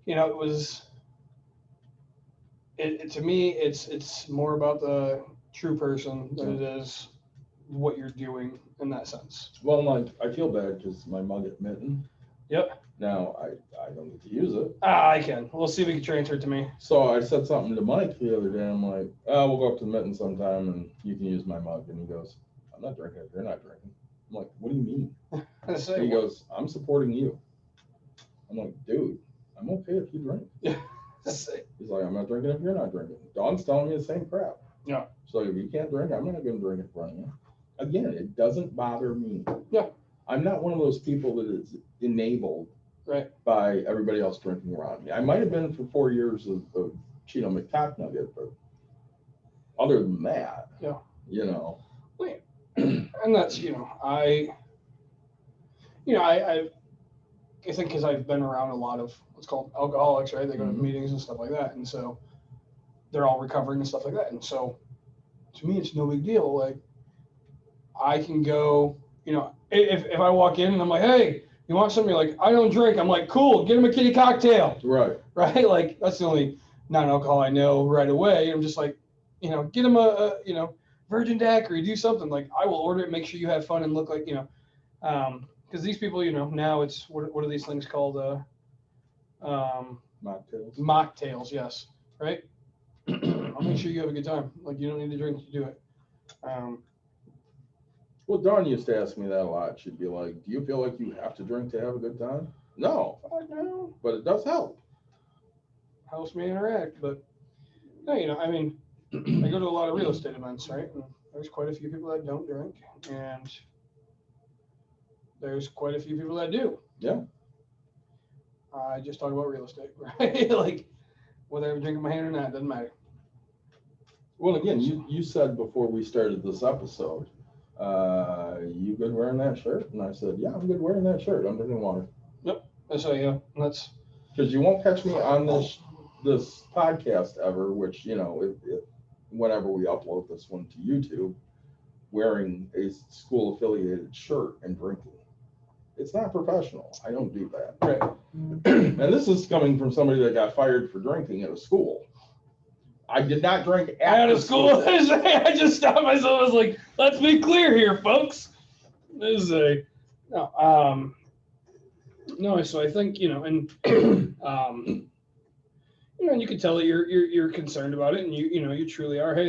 it was. To me, it's more about the true person than it is what you're doing in that sense. Well, like I feel bad because my mug at Mitten. Yep. Now I don't get to use it. I can. We'll see if we can transfer it to me. So I said something to Mike the other day. I'm like, oh, we'll go up to the Mitten sometime and you can use my mug. And he goes, I'm not drinking if you're not drinking. I'm like, what do you mean? He goes, I'm supporting you. I'm like, dude, I'm okay if you drink. Yeah. He's like, I'm not drinking if you're not drinking. Dawn's telling me the same crap. Yeah. So if you can't drink, I'm not going to drink in front of you. Again, it doesn't bother me. Yeah. I'm not one of those people that is enabled right. by everybody else drinking around me. I might have been for 4 years of Cheeto McTocknugget, but other than that, yeah. And that's, I think because I've been around a lot of what's called alcoholics, right? They go to meetings and stuff like that. And so they're all recovering and stuff like that. And so to me, it's no big deal. Like I can go, if I walk in and I'm like, hey, you want something? You're like, I don't drink. I'm like, cool, get him a kitty cocktail. Right. Right. Like that's the only non-alcohol I know right away. I'm just like, get him a virgin daiquiri, do something. Like I will order it, make sure you have fun and look like, because these people, now it's what are these things called? Mocktails, yes, right. I'll make sure you have a good time. Like you don't need to drink to do it. Well, Dawn used to ask me that a lot. She'd be like, "Do you feel like you have to drink to have a good time?" No, fuck no, but it does help. Helps me interact, but no, I mean, I go to a lot of real estate events, right? And there's quite a few people that don't drink, and there's quite a few people that do. Yeah. I just talk about real estate, right? Like whether I'm drinking my hand or not, doesn't matter. Well, again, you said before we started this episode, you good wearing that shirt? And I said, yeah, I'm good wearing that shirt. I'm drinking water. Yep. So that's because you won't catch me on this podcast ever, which whenever we upload this one to YouTube, wearing a school affiliated shirt and drinking. It's not professional. I don't do that. Right. And this is coming from somebody that got fired for drinking at a school. I did not drink at a school. I just stopped myself. I was like, let's be clear here, folks. This is no. So I think, and and you can tell that you're concerned about it, and you truly are. Hey,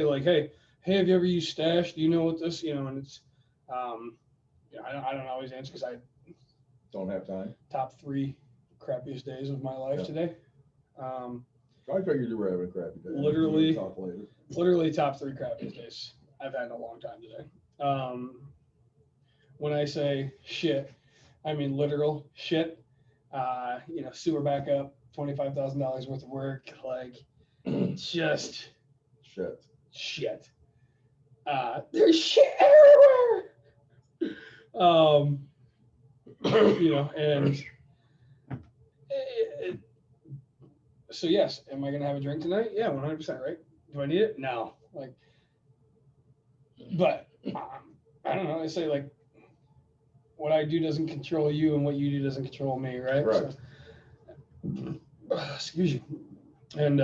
have you ever used Stash? Do you know what this, and it's, I don't always answer because I don't have time. Top 3 crappiest days of my life today. I figured you were having a crappy day. Literally top 3 crappiest days I've had in a long time today. When I say shit, I mean literal shit. Sewer backup, $25,000 worth of work, like just shit. There's shit everywhere. And so yes, am I gonna have a drink tonight? Yeah, 100%. Right? Do I need it? No. But I don't know. I say what I do doesn't control you, and what you do doesn't control me, right? Right. So, excuse you. And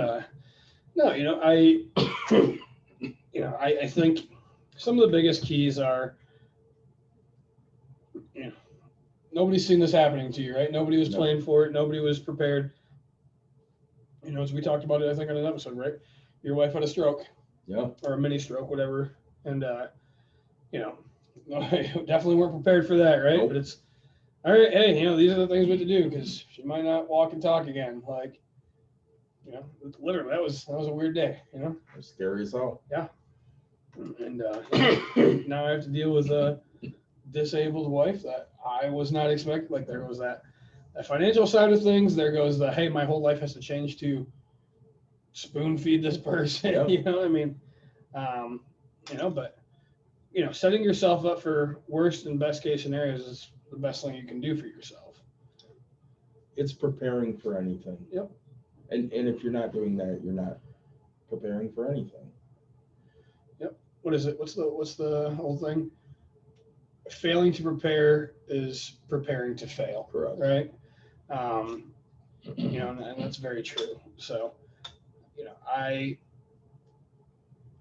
no, I think some of the biggest keys are nobody's seen this happening to you, right? Nobody was No. planning for it. Nobody was prepared. You know, as we talked about it, I think on an episode, right? Your wife had a stroke. Yeah. Or a mini stroke, whatever. And, you know, definitely weren't prepared for that, right? Nope. But it's, all right, hey, you know, these are the things we have to do because she might not walk and talk again. Like, you know, literally, that was a weird day, you know? It was scary as hell. And now I have to deal with a disabled wife that I was not expecting. Like, there was that financial side of things. There goes the, hey, my whole life has to change to spoon feed this person. Yeah. You know, I mean, you know, but, you know, setting yourself up for worst and best case scenarios is the best thing you can do for yourself. It's preparing for anything. Yep. And if you're not doing that, you're not preparing for anything. Yep. What is it? What's the whole thing? Failing to prepare is preparing to fail. Correct. Right. You know, and that's very true. So, you know,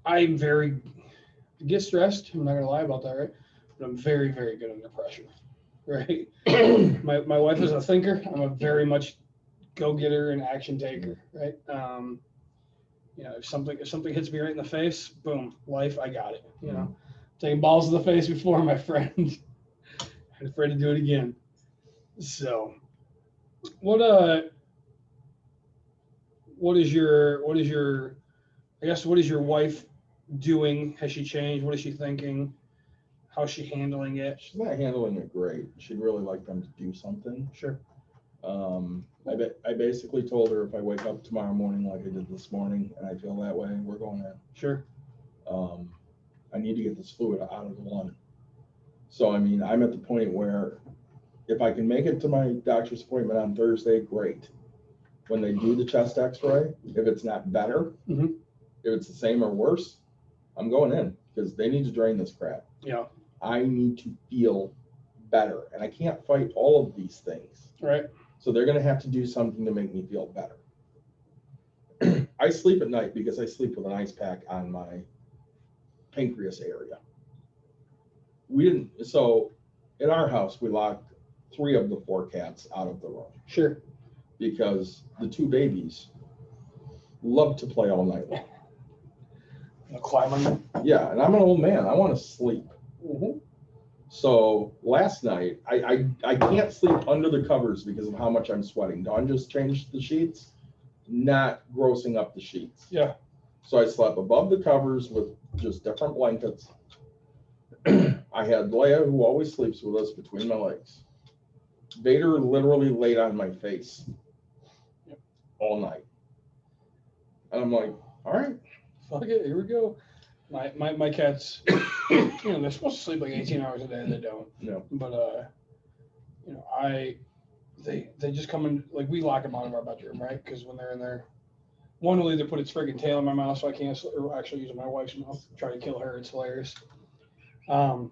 I'm very get stressed. I'm not gonna lie about that, right? But I'm very, very good under pressure. Right. My wife is a thinker. I'm a very much go-getter and action taker. Right. You know, if something hits me right in the face, boom, life, I got it. You know, taking balls to the face before, my friend. I'm afraid to do it again. So, what is your I guess what is your wife doing? Has she changed? What is she thinking? How's she handling it? She's not handling it great. She'd really like them to do something. Sure. I basically told her if I wake up tomorrow morning like I did this morning and I feel that way, we're going in. Sure. I need to get this fluid out of the lung. So, I mean, I'm at the point where if I can make it to my doctor's appointment on Thursday, great. When they do the chest x-ray, if it's not better, Mhm. if it's the same or worse, I'm going in because they need to drain this crap. Yeah. I need to feel better, and I can't fight all of these things. Right. So they're going to have to do something to make me feel better. I sleep at night because I sleep with an ice pack on my pancreas area. So in our house, we locked 3 of the 4 cats out of the room Sure. because the 2 babies love to play all night long. Climb on them. Yeah, and I'm an old man. I want to sleep. Mm-hmm. So last night, I can't sleep under the covers because of how much I'm sweating. Dawn just changed the sheets, not grossing up the sheets. Yeah. So I slept above the covers with just different blankets. I had Leia, who always sleeps with us, between my legs. Vader literally laid on my face all night. And I'm like, all right. Fuck it, here we go. My cats, you know, they're supposed to sleep like 18 hours a day. They don't. No. But you know, they just come in, like, we lock them out of our bedroom, right? Because when they're in there, one will either put its friggin' tail in my mouth so I can't, or actually using my wife's mouth, try to kill her. It's hilarious. Or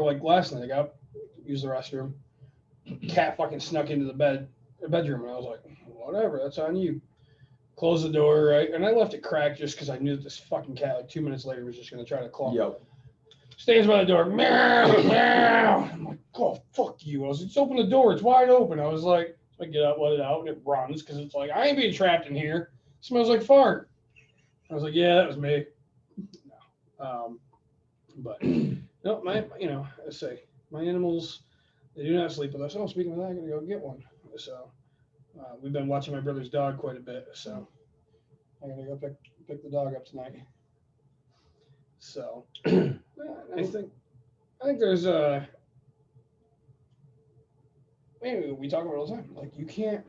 like last night, I got use the restroom. Cat fucking snuck into the bedroom, and I was like, whatever, that's on you. Close the door, right? And I left it cracked just because I knew that this fucking cat, like 2 minutes later, was just going to try to claw. Yep. Stands by the door. Meow, meow. I'm like, oh, fuck you. I was like, just open the door. It's wide open. I was like, so I get up, let it out, and it runs because it's like, I ain't being trapped in here. It smells like fart. I was like, yeah, that was me. No. But, no, I say, my animals, they do not sleep with us. Oh, speaking of that, I'm going to go get one. So, we've been watching my brother's dog quite a bit, so I'm gonna go pick the dog up tonight. So I think there's maybe we talk about it all the time. Like, you can't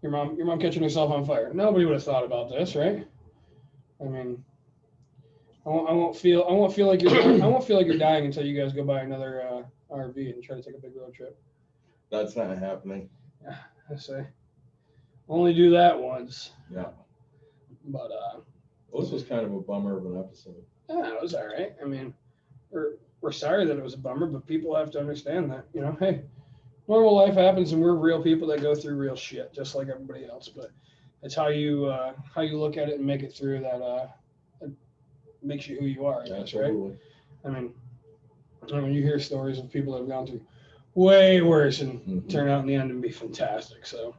your mom catching herself on fire. Nobody would have thought about this, right? I mean, I won't feel like you're dying until you guys go buy another RV and try to take a big road trip. That's not happening. Yeah, I say. Only do that once. Yeah. But Well, this was kind of a bummer of an episode. yeah, it was all right. I mean, we're sorry that it was a bummer, but people have to understand that, you know, hey, normal life happens and we're real people that go through real shit just like everybody else. But it's how you look at it and make it through that makes you who you are, I guess, right? Absolutely. I mean, you hear stories of people that have gone through way worse and Mhm. turn out in the end and be fantastic. So,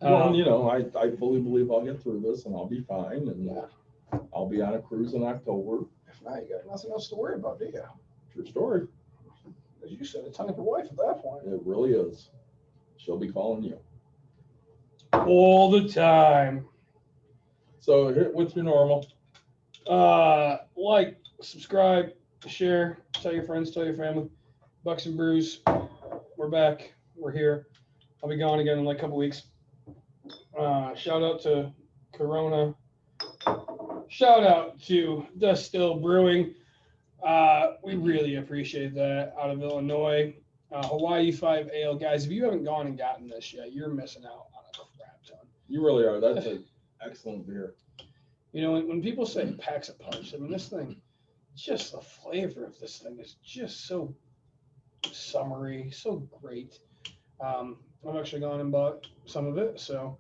Well, you know, I fully believe I'll get through this and I'll be fine, and yeah. I'll be on a cruise in October. If not, you got nothing else to worry about, do you? True story. As you said, it's time for wife at that point. It really is. She'll be calling you. All the time. So what's your normal? Like, subscribe, share, tell your friends, tell your family. Bucks and Brews, we're back. We're here. I'll be gone again in like a couple weeks. Shout out to Corona. Shout out to Dust Still Brewing. We really appreciate that out of Illinois. Hawaii 5 Ale. Guys, if you haven't gone and gotten this yet, you're missing out on a crap ton. You really are. That's an excellent beer. You know, when people say it packs a punch, I mean, this thing, just the flavor of this thing is just so summery, so great. I've actually gone and bought some of it, so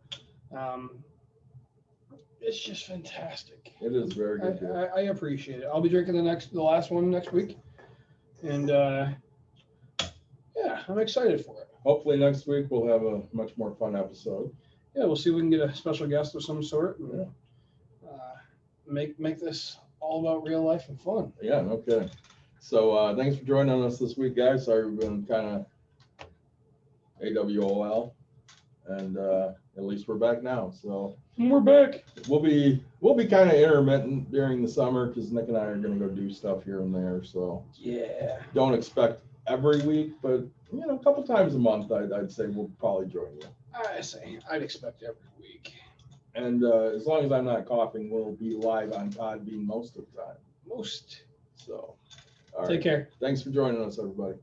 it's just fantastic. It is very good beer. I appreciate it. I'll be drinking the last one next week, and yeah, I'm excited for it. Hopefully next week we'll have a much more fun episode. Yeah, we'll see if we can get a special guest of some sort and Yeah. make this all about real life and fun. Yeah, no kidding. So thanks for joining us this week, guys. Sorry we've been kind of AWOL, and at least we're back now. So We're back. we'll be kind of intermittent during the summer because Nick and I are going to go do stuff here and there. So Yeah. don't expect every week, but you know, a couple times a month, I'd say we'll probably join you. I say I'd expect every week. And as long as I'm not coughing, we'll be live on Podbean most of the time. Most. So, all Take right. care. Thanks for joining us, everybody.